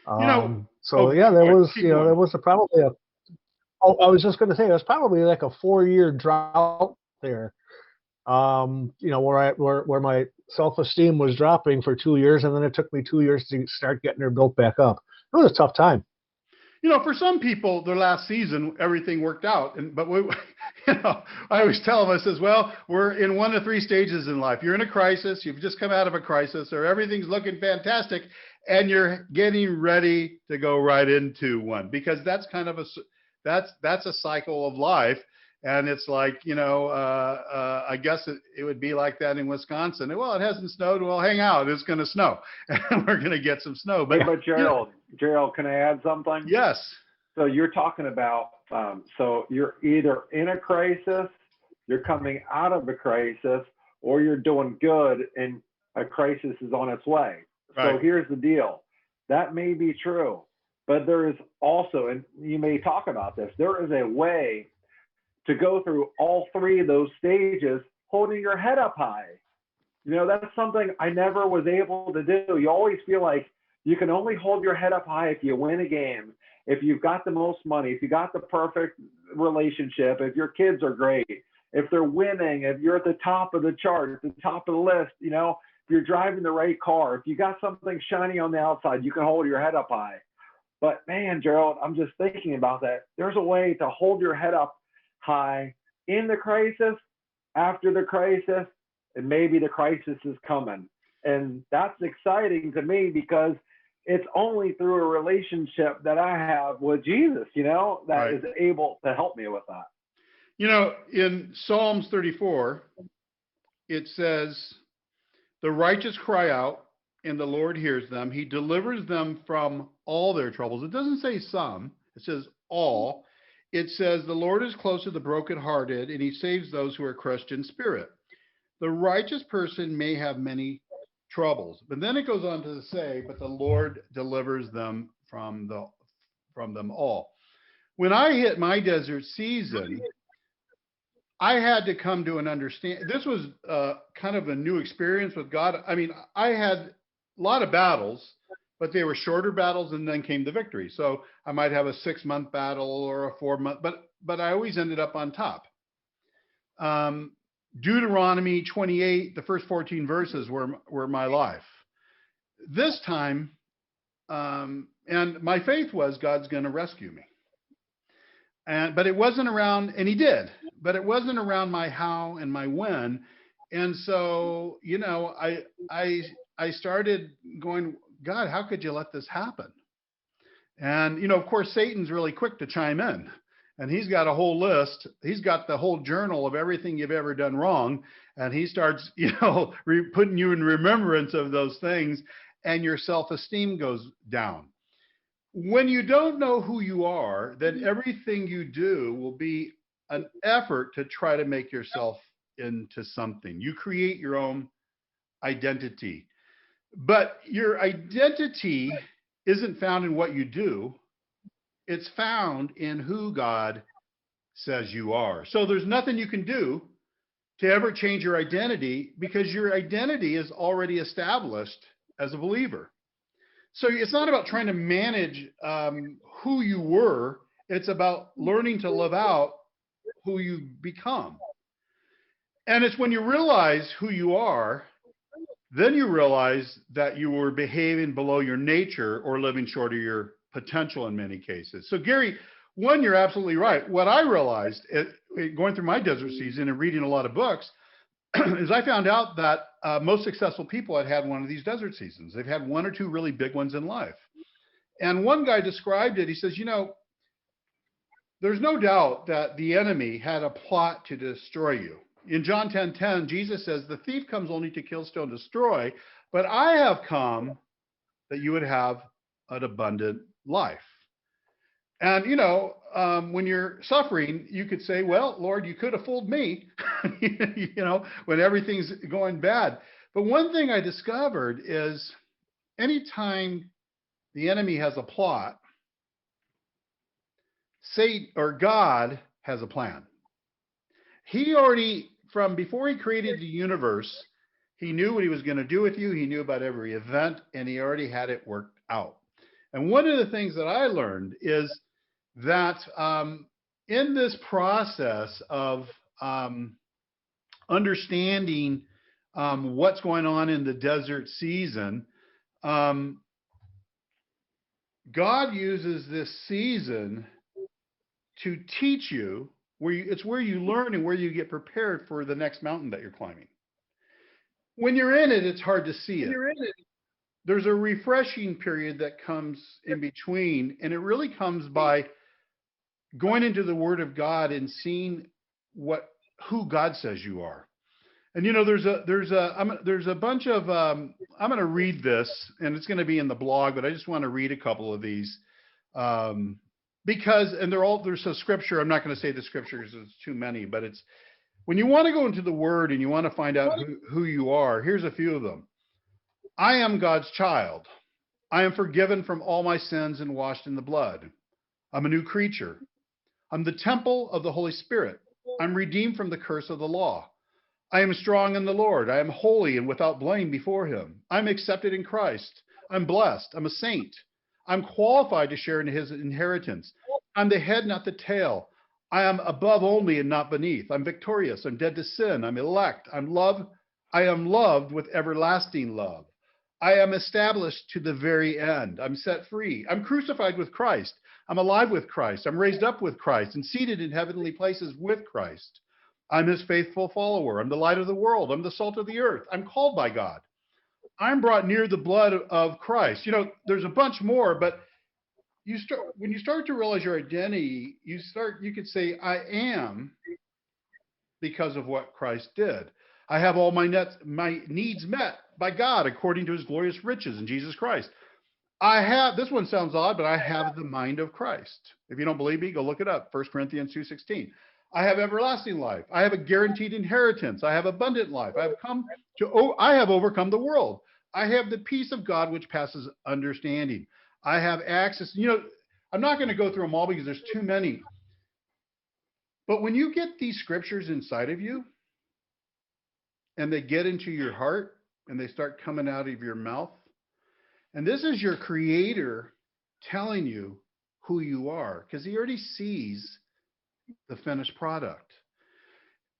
There was probably a, I was just going to say, it was probably like a 4-year drought there. Where my self-esteem was dropping for 2 years, and then it took me 2 years to start getting her built back up. It was a tough time. For some people, their last season, everything worked out. But I always tell them, I says, well, we're in 1 to 3 stages in life. You're in a crisis. You've just come out of a crisis, or everything's looking fantastic, and you're getting ready to go right into one, because that's kind of that's a cycle of life. And it's like, I guess it would be like that in Wisconsin. Well, it hasn't snowed. Well, hang out. It's going to snow, and we're going to get some snow. But Gerald, can I add something? Yes. So you're talking about, so you're either in a crisis, you're coming out of a crisis, or you're doing good and a crisis is on its way. Right. So here's the deal. That may be true, but there is also, and you may talk about this, there is a way to go through all 3 of those stages holding your head up high. That's something I never was able to do. You always feel like you can only hold your head up high if you win a game, if you've got the most money, if you got the perfect relationship, if your kids are great, if they're winning, if you're at the top of the chart, at the top of the list, if you're driving the right car, if you got something shiny on the outside, you can hold your head up high. But man, Gerald, I'm just thinking about that. There's a way to hold your head up high in the crisis, after the crisis, and maybe the crisis is coming. And that's exciting to me, because it's only through a relationship that I have with Jesus, that right. is able to help me with that. In Psalms 34, it says, the righteous cry out, and the Lord hears them. He delivers them from all their troubles. It doesn't say some, it says all. It says, the Lord is close to the brokenhearted, and he saves those who are crushed in spirit. The righteous person may have many troubles, but then it goes on to say, but the Lord delivers them from them all. When I hit my desert season, I had to come to an understanding. This was kind of a new experience with God. I mean, I had a lot of battles, but they were shorter battles, and then came the victory. So I might have a 6-month battle or a 4-month, but I always ended up on top. Deuteronomy 28, the first 14 verses were my life. This time, and my faith was God's going to rescue me. But it wasn't around, and he did, but it wasn't around my how and my when. And so, I started going, God, how could you let this happen? And, of course, Satan's really quick to chime in, and he's got a whole list. He's got the whole journal of everything you've ever done wrong. And he starts, putting you in remembrance of those things, and your self-esteem goes down. When you don't know who you are, then everything you do will be an effort to try to make yourself into something. You create your own identity. But your identity isn't found in what you do. It's found in who God says you are. So there's nothing you can do to ever change your identity, because your identity is already established as a believer. So it's not about trying to manage who you were. It's about learning to live out who you become. And it's when you realize who you are, then you realize that you were behaving below your nature or living short of your potential in many cases. So Gary, one, you're absolutely right. What I realized going through my desert season and reading a lot of books is I found out that most successful people had had one of these desert seasons. They've had one or two really big ones in life. And one guy described it. He says, there's no doubt that the enemy had a plot to destroy you. In John 10:10, Jesus says, the thief comes only to kill, steal, and destroy, but I have come that you would have an abundant life. And, when you're suffering, you could say, well, Lord, you could have fooled me, when everything's going bad. But one thing I discovered is anytime the enemy has a plot, Satan or God has a plan. He already, from before he created the universe, he knew what he was going to do with you. He knew about every event, and he already had it worked out. And one of the things that I learned is that in this process of understanding what's going on in the desert season, God uses this season to teach you it's where you learn and where you get prepared for the next mountain that you're climbing. When you're in it, it's hard to see it. There's a refreshing period that comes in between, and it really comes by going into the Word of God and seeing who God says you are. And there's a bunch of I'm going to read this, and it's going to be in the blog, but I just want to read a couple of these. Because, and there's a scripture, I'm not going to say the scriptures, it's too many, but it's when you want to go into the Word and you want to find out who you are, here's a few of them. I am God's child. I am forgiven from all my sins and washed in the blood. I'm a new creature. I'm the temple of the Holy Spirit. I'm redeemed from the curse of the law. I am strong in the Lord. I am holy and without blame before him. I'm accepted in Christ. I'm blessed. I'm a saint. I'm qualified to share in his inheritance. I'm the head, not the tail. I am above only and not beneath. I'm victorious. I'm dead to sin. I'm elect. I'm loved. I am loved with everlasting love. I am established to the very end. I'm set free. I'm crucified with Christ. I'm alive with Christ. I'm raised up with Christ and seated in heavenly places with Christ. I'm his faithful follower. I'm the light of the world. I'm the salt of the earth. I'm called by God. I'm brought near the blood of Christ. There's a bunch more, but when you start to realize your identity, you could say, I am because of what Christ did. I have all my needs met by God according to his glorious riches in Jesus Christ. This one sounds odd, but I have the mind of Christ. If you don't believe me, go look it up. 1 Corinthians 2:16. I have everlasting life. I have a guaranteed inheritance. I have abundant life. I have overcome the world. I have the peace of God, which passes understanding. I have access. I'm not going to go through them all because there's too many. But when you get these scriptures inside of you and they get into your heart and they start coming out of your mouth, and this is your Creator telling you who you are, because he already sees the finished product.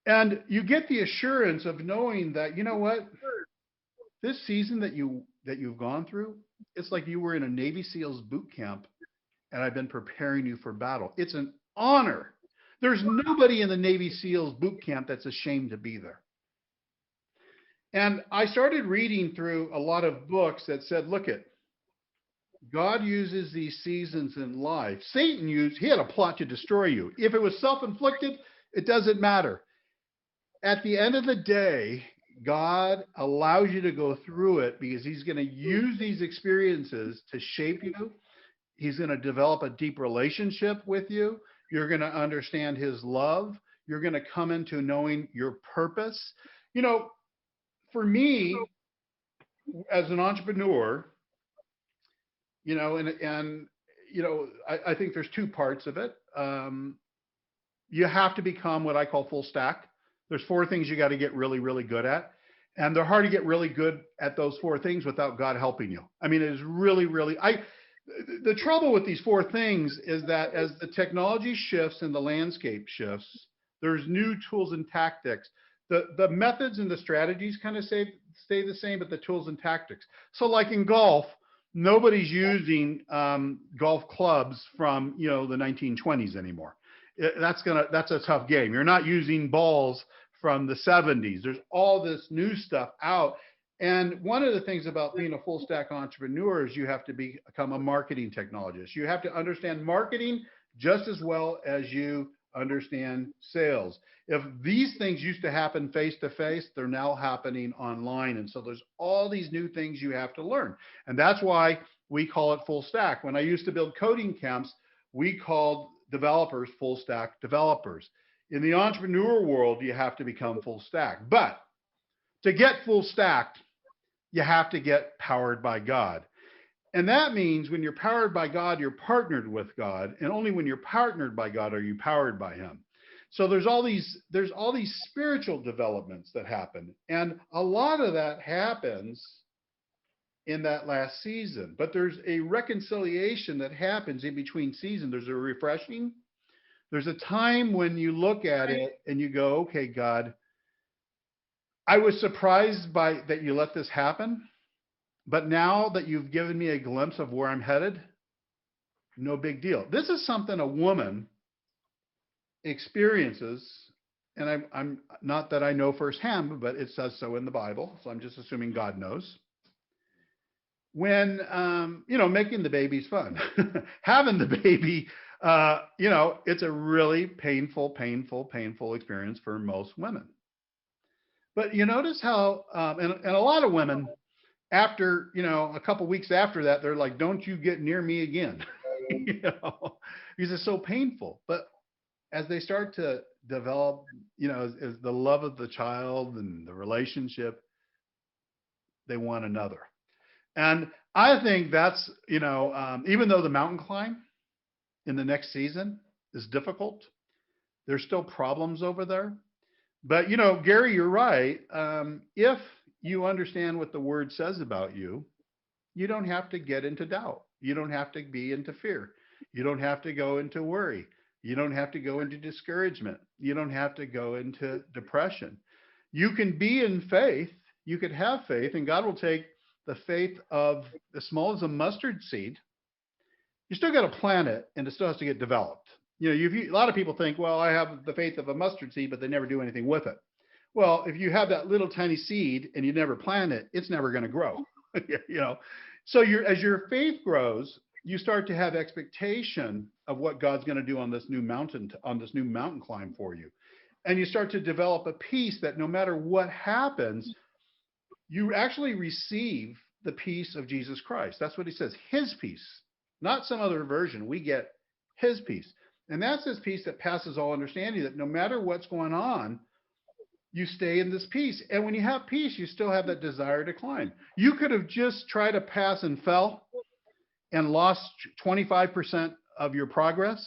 And you get the assurance of knowing that, this season that you've gone through, it's like you were in a Navy SEALs boot camp and I've been preparing you for battle. It's an honor. There's nobody in the Navy SEALs boot camp that's ashamed to be there. And I started reading through a lot of books that said, God uses these seasons in life. He had a plot to destroy you. If it was self-inflicted, it doesn't matter. At the end of the day, God allows you to go through it because he's going to use these experiences to shape you. He's going to develop a deep relationship with you. You're going to understand his love. You're going to come into knowing your purpose. For me, as an entrepreneur, I think there's two parts of it. You have to become what I call full stack. There's 4 things you got to get really, really good at. And they're hard to get really good at those 4 things without God helping you. I mean, it is really, really, the trouble with these 4 things is that as the technology shifts and the landscape shifts, There's new tools and tactics. The methods and the strategies kind of stay the same, but the tools and tactics. So like in golf, nobody's using golf clubs from the 1920s anymore. That's a tough game. You're not using balls from the 70s. There's all this new stuff out. And one of the things about being a full stack entrepreneur is you have to become a marketing technologist. You have to understand marketing just as well as you understand sales. If these things used to happen face to face, they're now happening online. And so there's all these new things you have to learn. And that's why we call it full stack. When I used to build coding camps, we called developers full stack developers. In the entrepreneur world, you have to become full stack. But to get full stacked, you have to get powered by God. And that means when you're powered by God, you're partnered with God. And only when you're partnered by God are you powered by him. So there's all these spiritual developments that happen. And a lot of that happens in that last season. But there's a reconciliation that happens in between seasons. There's a refreshing. There's a time when you look at it and you go, okay, God, I was surprised by that you let this happen. But now that you've given me a glimpse of where I'm headed, no big deal. This is something a woman experiences, and I'm not that I know firsthand, but it says so in the Bible, so I'm just assuming God knows. When making the baby's fun, having the baby, it's a really painful experience for most women. But you notice how, and a lot of women, after a couple weeks after that, they're like, "Don't you get near me again," because it's so painful. But as they start to develop, as the love of the child and the relationship, they want another. And I think that's, even though the mountain climb in the next season is difficult, there's still problems over there. But, Gary, you're right. If you understand what the word says about you, you don't have to get into doubt. You don't have to be into fear. You don't have to go into worry. You don't have to go into discouragement. You don't have to go into depression. You can be in faith. You could have faith, and God will take the faith of as small as a mustard seed. You still got to plant it, and it still has to get developed. A lot of people think, well, I have the faith of a mustard seed, but they never do anything with it. Well, if you have that little tiny seed and you never plant it, it's never going to grow. So as your faith grows, you start to have expectation of what God's going to do on this new mountain climb for you. And you start to develop a peace that no matter what happens, you actually receive the peace of Jesus Christ. That's what he says, his peace, not some other version. We get his peace. And that's his peace that passes all understanding, that no matter what's going on, you stay in this peace. And when you have peace, you still have that desire to climb. You could have just tried to pass and fell and lost 25% of your progress.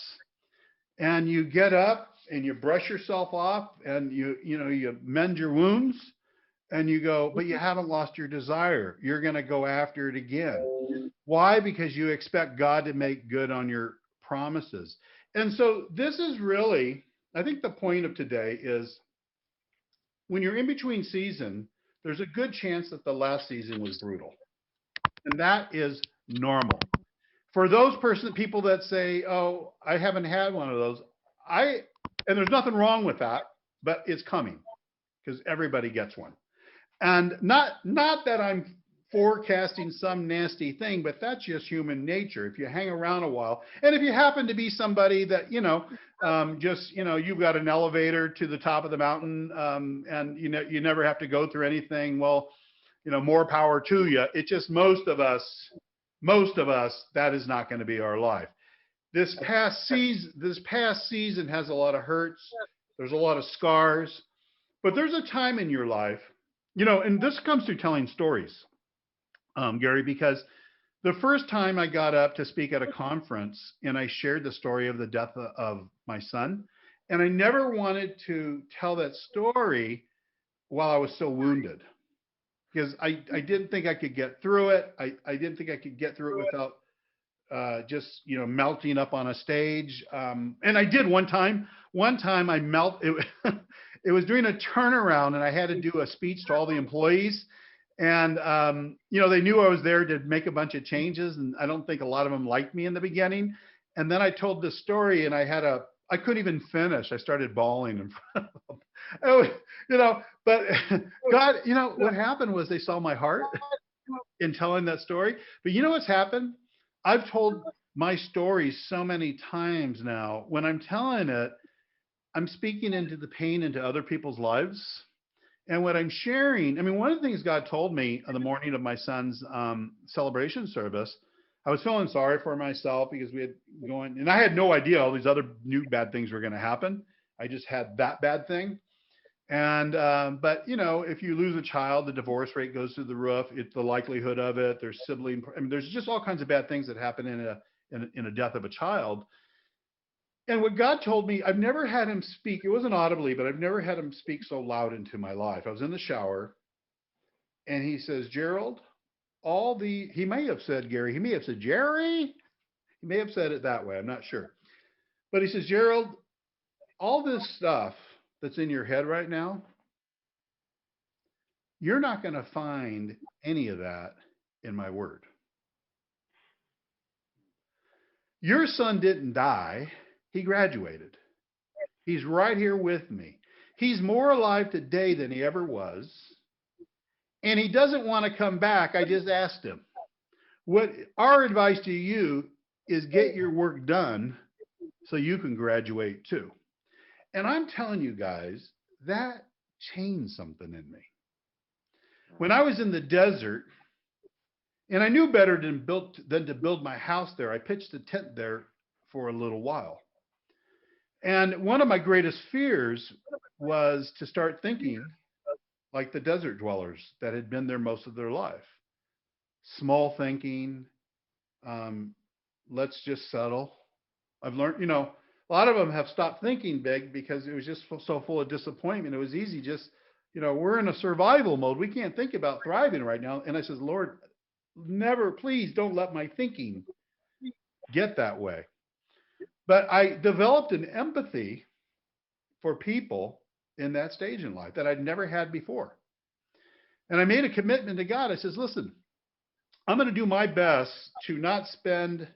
And you get up and you brush yourself off and you mend your wounds and you go, but you haven't lost your desire. You're going to go after it again. Why? Because you expect God to make good on your promises. And so this is really, I think the point of today is when you're in between season, there's a good chance that the last season was brutal. And that is normal. For those people that say, oh, I haven't had one of those, and there's nothing wrong with that, but it's coming because everybody gets one. And not that I'm forecasting some nasty thing, but that's just human nature. If you hang around a while, and if you happen to be somebody that, you've got an elevator to the top of the mountain, and you never have to go through anything, well, more power to you. It's just most of us, that is not going to be our life. This past season has a lot of hurts. There's a lot of scars, but there's a time in your life, and this comes through telling stories. Gary, because the first time I got up to speak at a conference and I shared the story of the death of my son, and I never wanted to tell that story while I was still wounded, because I didn't think I could get through it. I didn't think I could get through it without just, melting up on a stage. And I did one time. One time I it was during a turnaround, and I had to do a speech to all the employees. And, they knew I was there to make a bunch of changes. And I don't think a lot of them liked me in the beginning. And then I told this story, and I couldn't even finish. I started bawling in front of them. But God, what happened was they saw my heart in telling that story. But you know what's happened? I've told my story so many times now. When I'm telling it, I'm speaking into the pain into other people's lives. And what I'm sharing, one of the things God told me on the morning of my son's celebration service, I was feeling sorry for myself because we had going, and I had no idea all these other new bad things were going to happen. I just had that bad thing. And, but if you lose a child, the divorce rate goes through the roof. It's the likelihood of it. There's there's just all kinds of bad things that happen in a death of a child. And what God told me, I've never had him speak. It wasn't audibly, but I've never had him speak so loud into my life. I was in the shower, and he says, Gerald, he may have said Gary, he may have said Jerry, he may have said it that way. I'm not sure. But he says, Gerald, all this stuff that's in your head right now, you're not going to find any of that in my word. Your son didn't die. He graduated. He's right here with me. He's more alive today than he ever was. And he doesn't want to come back. I just asked him. What our advice to you is get your work done so you can graduate too. And I'm telling you guys, that changed something in me. When I was in the desert, and I knew better than to build my house there, I pitched a tent there for a little while. And one of my greatest fears was to start thinking like the desert dwellers that had been there most of their life. Small thinking, let's just settle. I've learned, a lot of them have stopped thinking big because it was just so full of disappointment. It was easy just, we're in a survival mode. We can't think about thriving right now. And I says, Lord, never, please don't let my thinking get that way. But I developed an empathy for people in that stage in life that I'd never had before. And I made a commitment to God. I says, listen, I'm going to do my best to not spend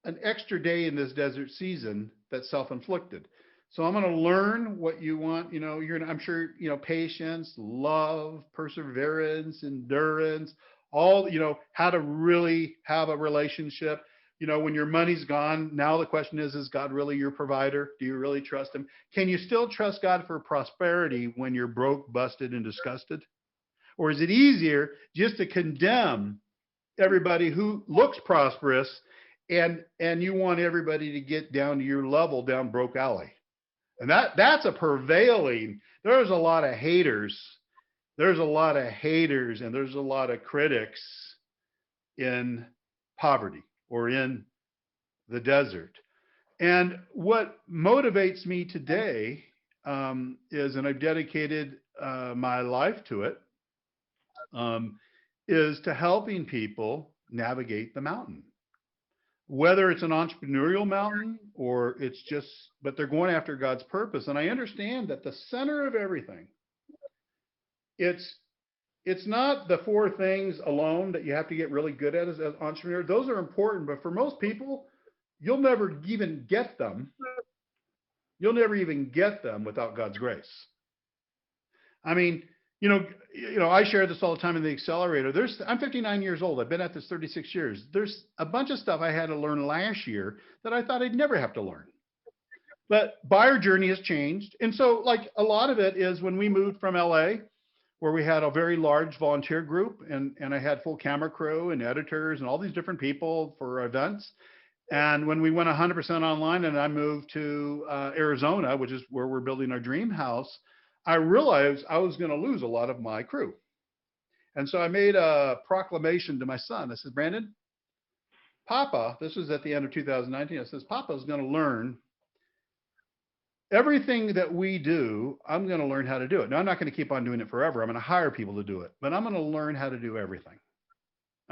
an extra day in this desert season that's self-inflicted. So I'm going to learn what you want. I'm sure, patience, love, perseverance, endurance, all, how to really have a relationship. When your money's gone, now the question is God really your provider? Do you really trust him? Can you still trust God for prosperity when you're broke, busted, and disgusted? Or is it easier just to condemn everybody who looks prosperous and you want everybody to get down to your level down broke alley? And that's a prevailing, there's a lot of haters. There's a lot of haters and there's a lot of critics in poverty or in the desert. And what motivates me today is, and I've dedicated my life to it, is to helping people navigate the mountain. Whether it's an entrepreneurial mountain or it's just, but they're going after God's purpose. And I understand that the center of everything, it's not the four things alone that you have to get really good at as an entrepreneur. Those are important, but for most people, you'll never even get them. You'll never even get them without God's grace. I share this all the time in the accelerator. I'm 59 years old. I've been at this 36 years. There's a bunch of stuff I had to learn last year that I thought I'd never have to learn. But buyer journey has changed. And so like a lot of it is when we moved from LA, where we had a very large volunteer group and I had full camera crew and editors and all these different people for events. And when we went 100% online and I moved to Arizona, which is where we're building our dream house, I realized I was going to lose a lot of my crew. And so I made a proclamation to my son. I said, Brandon, Papa, this was at the end of 2019. I says, Papa is going to learn everything that we do. I'm going to learn how to do it. Now, I'm not going to keep on doing it forever. I'm going to hire people to do it, but I'm going to learn how to do everything.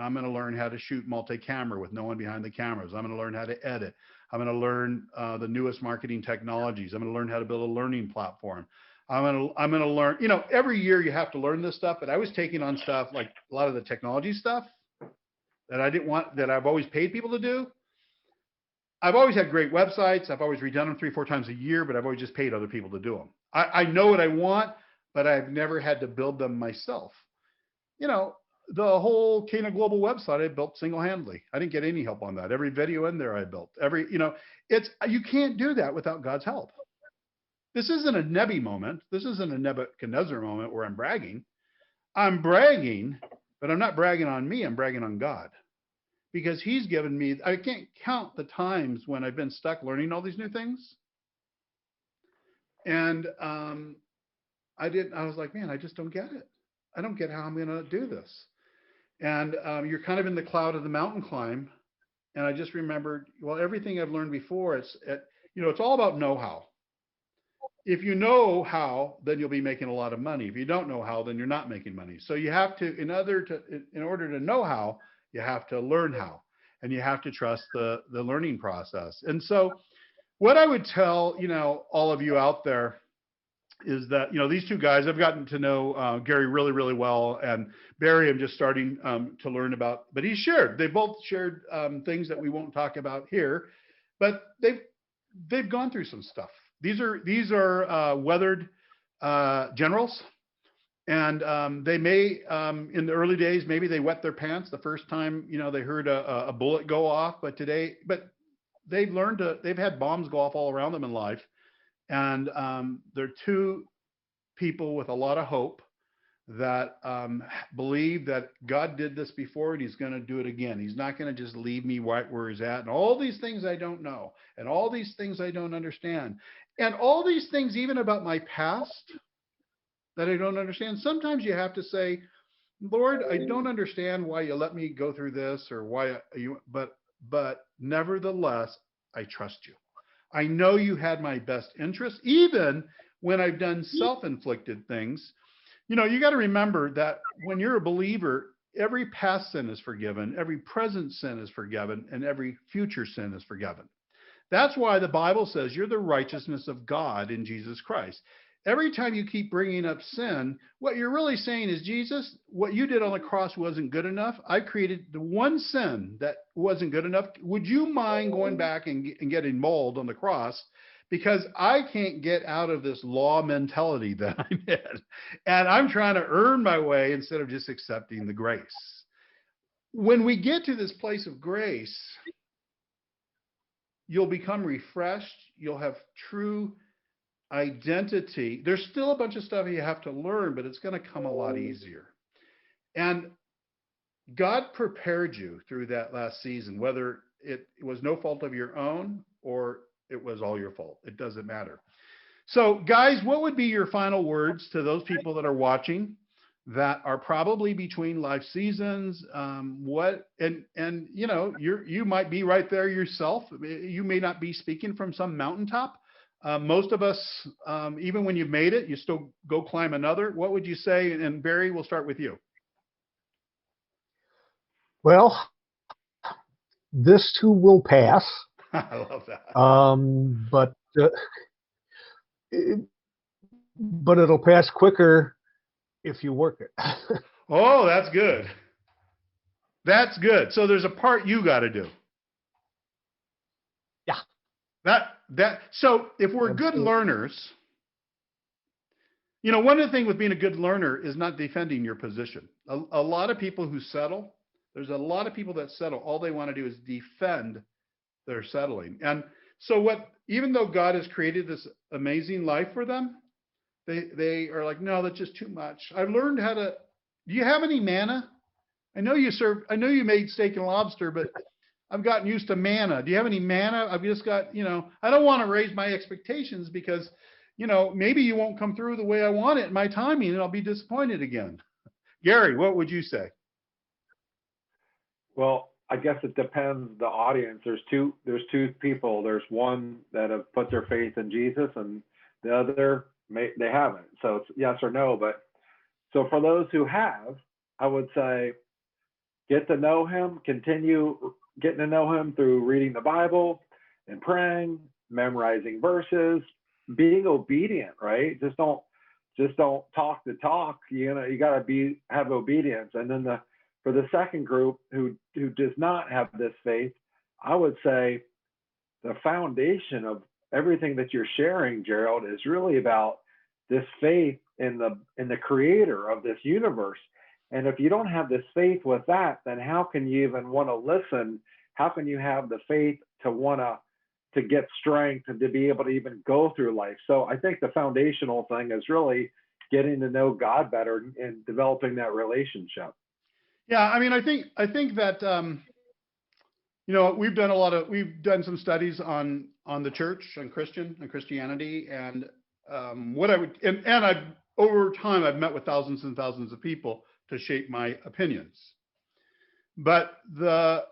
I'm going to learn how to shoot multi-camera with no one behind the cameras. I'm going to learn how to edit. I'm going to learn the newest marketing technologies. I'm going to learn how to build a learning platform. I'm going to learn, every year you have to learn this stuff, but I was taking on stuff like a lot of the technology stuff that I didn't want, that I've always paid people to do. I've always had great websites. I've always redone them 3-4 times a year, but I've always just paid other people to do them. I know what I want, but I've never had to build them myself. The whole CanaGlobal website I built single-handedly. I didn't get any help on that. Every video in there I built. You can't do that without God's help. This isn't a Nebi moment. This isn't a Nebuchadnezzar moment where I'm bragging. I'm bragging, but I'm not bragging on me. I'm bragging on God, because he's given me, I can't count the times when I've been stuck learning all these new things. And I was like, man, I just don't get it. I don't get how I'm going to do this. And you're kind of in the cloud of the mountain climb. And I just remembered, well, everything I've learned before, it's all about know-how. If you know how, then you'll be making a lot of money. If you don't know how, then you're not making money. So you have to, in order to know how, you have to learn how, and you have to trust the learning process. And so what I would tell, all of you out there is that, these two guys, I've gotten to know Gary really, really well, and Barry, I'm just starting to learn about, but they both shared things that we won't talk about here, but they've gone through some stuff. These are weathered generals, and they may, in the early days, maybe they wet their pants the first time, they heard a bullet go off, but they've learned they've had bombs go off all around them in life. And they're two people with a lot of hope that believe that God did this before and he's going to do it again. He's not going to just leave me right where he's at. And all these things I don't know, and all these things I don't understand, and all these things even about my past that I don't understand. Sometimes you have to say, Lord, I don't understand why you let me go through this, or why but nevertheless, I trust you. I know you had my best interest, even when I've done self-inflicted things. You got to remember that when you're a believer, every past sin is forgiven, every present sin is forgiven, and every future sin is forgiven. That's why the Bible says you're the righteousness of God in Jesus Christ. Every time you keep bringing up sin, what you're really saying is, Jesus, what you did on the cross wasn't good enough. I created the one sin that wasn't good enough. Would you mind going back and getting mauled on the cross? Because I can't get out of this law mentality that I'm in. And I'm trying to earn my way instead of just accepting the grace. When we get to this place of grace, you'll become refreshed. You'll have true identity. There's still a bunch of stuff you have to learn, but it's going to come a lot easier. And God prepared you through that last season, whether it was no fault of your own or it was all your fault. It doesn't matter. So guys, what would be your final words to those people that are watching that are probably between life seasons? You might be right there yourself. You may not be speaking from some mountaintop. Most of us, even when you've made it, you still go climb another. What would you say? And Barry, we'll start with you. Well, this too will pass. I love that. But it'll pass quicker if you work it. Oh, that's good. That's good. So there's a part you got to do. Yeah. So if we're good learners, one of the things with being a good learner is not defending your position. A lot of people who settle, there's a lot of people that settle. All they want to do is defend their settling. And so even though God has created this amazing life for them, they are like, no, that's just too much. I've learned do you have any manna? I know you made steak and lobster, but I've gotten used to manna. Do you have any manna? I've just got, I don't want to raise my expectations because, maybe you won't come through the way I want it in my timing, and I'll be disappointed again. Gary, what would you say? Well, I guess it depends the audience. There's two people. There's one that have put their faith in Jesus, and the other they haven't. So it's yes or no. But so for those who have, I would say get to know him, continue getting to know him through reading the Bible and praying, memorizing verses, being obedient, right? Just don't talk the talk. You know, you got to have obedience. And then for the second group who does not have this faith, I would say the foundation of everything that you're sharing, Gerald, is really about this faith in the creator of this universe. And if you don't have this faith with that, then how can you even want to listen? How can you have the faith to want to get strength and to be able to even go through life? So I think the foundational thing is really getting to know God better and developing that relationship. Yeah, I mean, I think that you know, we've done some studies on the church, on Christianity, and I've over time I've met with thousands and thousands of people to shape my opinions. But the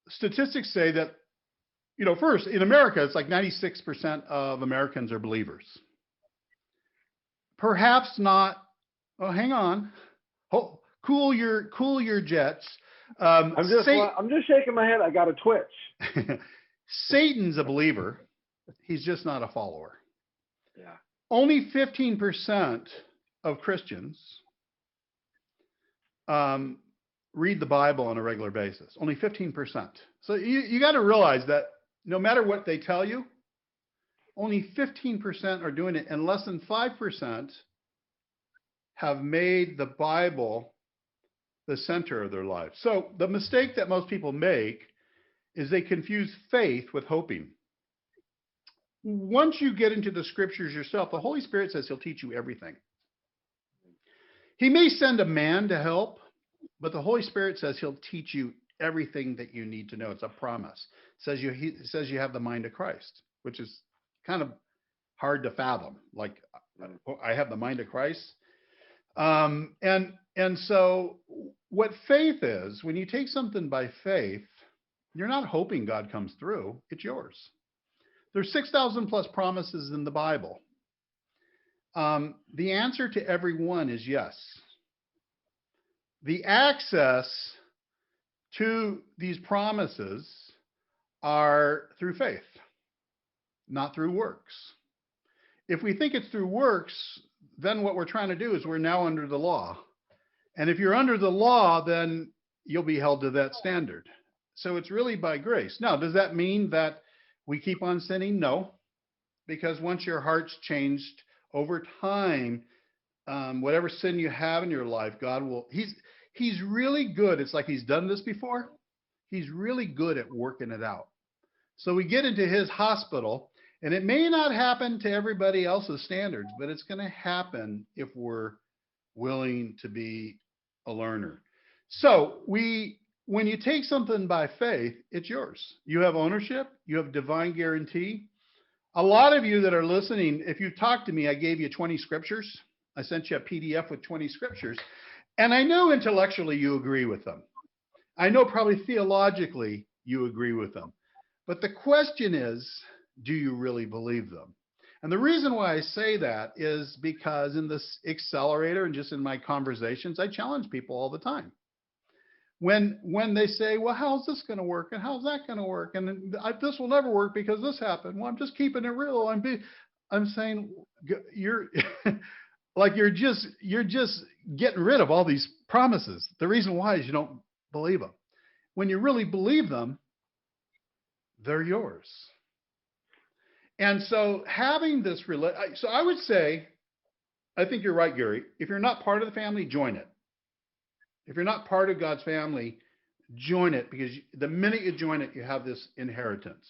statistics say that, you know, first in America, it's like 96% of Americans are believers. Perhaps not. Oh, hang on. Oh, cool your jets. I'm just shaking my head. I got a twitch. Satan's a believer. He's just not a follower. Yeah. Only 15% of Christians read the Bible on a regular basis. Only 15%. So you got to realize that no matter what they tell you, only 15% are doing it, and less than 5% have made the Bible the center of their life. So the mistake that most people make is they confuse faith with hoping. Once you get into the scriptures yourself, the Holy Spirit says he'll teach you everything. He may send a man to help, but the Holy Spirit says he'll teach you everything that you need to know. It's a promise. It says you have the mind of Christ, which is kind of hard to fathom. Like, I have the mind of Christ. And so what faith is, when you take something by faith, you're not hoping God comes through. It's yours. There's 6,000 plus promises in the Bible. The answer to every one is yes. The access to these promises are through faith, not through works. If we think it's through works, then what we're trying to do is we're now under the law. And if you're under the law, then you'll be held to that standard. So it's really by grace. Now, does that mean that we keep on sinning? No, because once your heart's changed over time, whatever sin you have in your life, God will, he's really good. It's like he's done this before. He's really good at working it out. So we get into his hospital, and it may not happen to everybody else's standards, but it's going to happen if we're willing to be a learner. So when you take something by faith, it's yours. You have ownership. You have divine guarantee. A lot of you that are listening, if you talked to me, I gave you 20 scriptures. I sent you a PDF with 20 scriptures. And I know intellectually you agree with them. I know probably theologically you agree with them. But the question is, do you really believe them? And the reason why I say that is because in this accelerator and just in my conversations, I challenge people all the time. When they say, well, how's this going to work? And how's that going to work? And this will never work because this happened. Well, I'm just keeping it real. I'm saying you're like, you're just getting rid of all these promises. The reason why is you don't believe them. When you really believe them, they're yours. And so having this, so I would say, I think you're right, Gary. If you're not part of the family, join it. If you're not part of God's family, join it, because the minute you join it, you have this inheritance.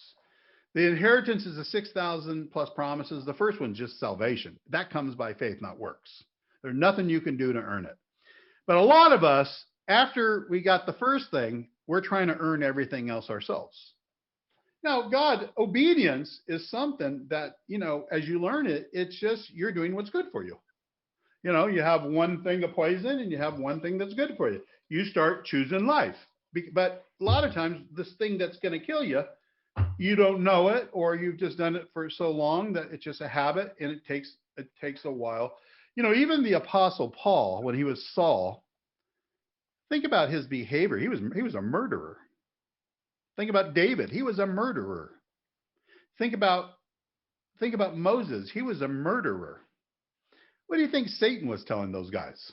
The inheritance is the 6,000 plus promises. The first one's just salvation. That comes by faith, not works. There's nothing you can do to earn it. But a lot of us, after we got the first thing, we're trying to earn everything else ourselves. Now, God, obedience is something that, you know, as you learn it, it's just you're doing what's good for you. You know, you have one thing of poison and you have one thing that's good for you. You start choosing life. But a lot of times, this thing that's going to kill you, you don't know it, or you've just done it for so long that it's just a habit, and it takes a while. You know, even the Apostle Paul, when he was Saul, Think about his behavior. He was a murderer. Think about David. He was a murderer. Think about Moses. He was a murderer. What do you think Satan was telling those guys?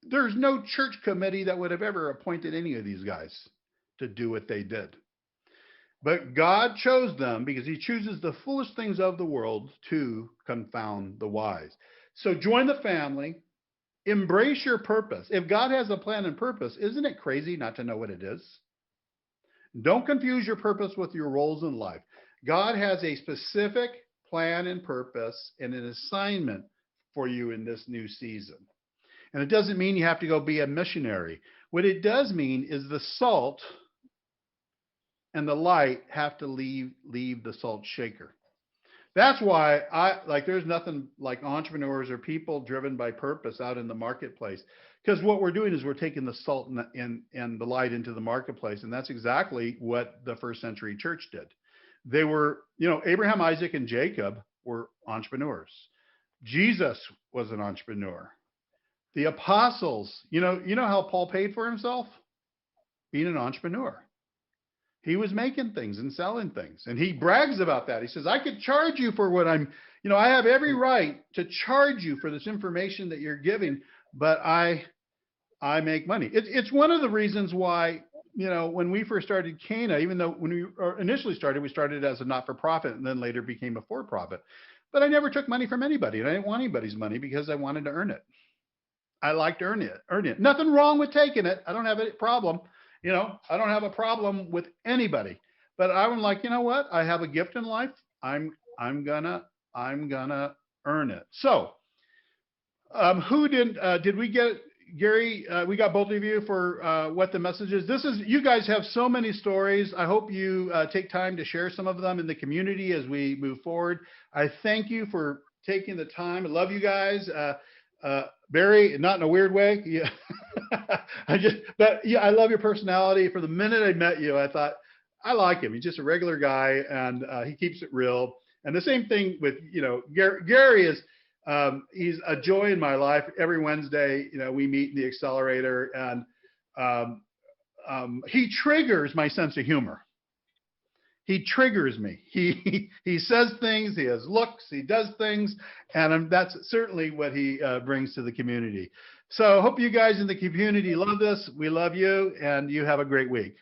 There's no church committee that would have ever appointed any of these guys to do what they did. But God chose them because he chooses the foolish things of the world to confound the wise. So join the family, embrace your purpose. If God has a plan and purpose, isn't it crazy not to know what it is? Don't confuse your purpose with your roles in life. God has a specific plan and purpose and an assignment for you in this new season. And it doesn't mean you have to go be a missionary. What it does mean is the salt and the light have to leave the salt shaker. That's why there's nothing like entrepreneurs or people driven by purpose out in the marketplace. Because what we're doing is we're taking the salt and the light into the marketplace. And that's exactly what the first century church did. They were, Abraham, Isaac, and Jacob were entrepreneurs. Jesus was an entrepreneur. The apostles, you know how Paul paid for himself? Being an entrepreneur. He was making things and selling things. And he brags about that. He says, I could charge you for what I have every right to charge you for this information that you're giving, but I make money. It's one of the reasons why, when we first started Cana, even though when we initially started, we started as a not-for-profit and then later became a for-profit. But I never took money from anybody. And I didn't want anybody's money because I wanted to earn it. I like to earn it. Nothing wrong with taking it. I don't have a problem. I don't have a problem with anybody. But I'm like, you know what? I have a gift in life. I'm gonna earn it. So, who did we get? Gary, we got both of you for what the message is. You guys have so many stories. I hope you take time to share some of them in the community as we move forward. I thank you for taking the time. I love you guys. Barry, not in a weird way. Yeah. I love your personality. For the minute I met you, I thought, I like him. He's just a regular guy and he keeps it real. And the same thing with, Gary is, he's a joy in my life. Every Wednesday, we meet in the accelerator and he triggers my sense of humor. He triggers me. He says things, he has looks, he does things, and that's certainly what he brings to the community. So I hope you guys in the community love this. We love you, and you have a great week.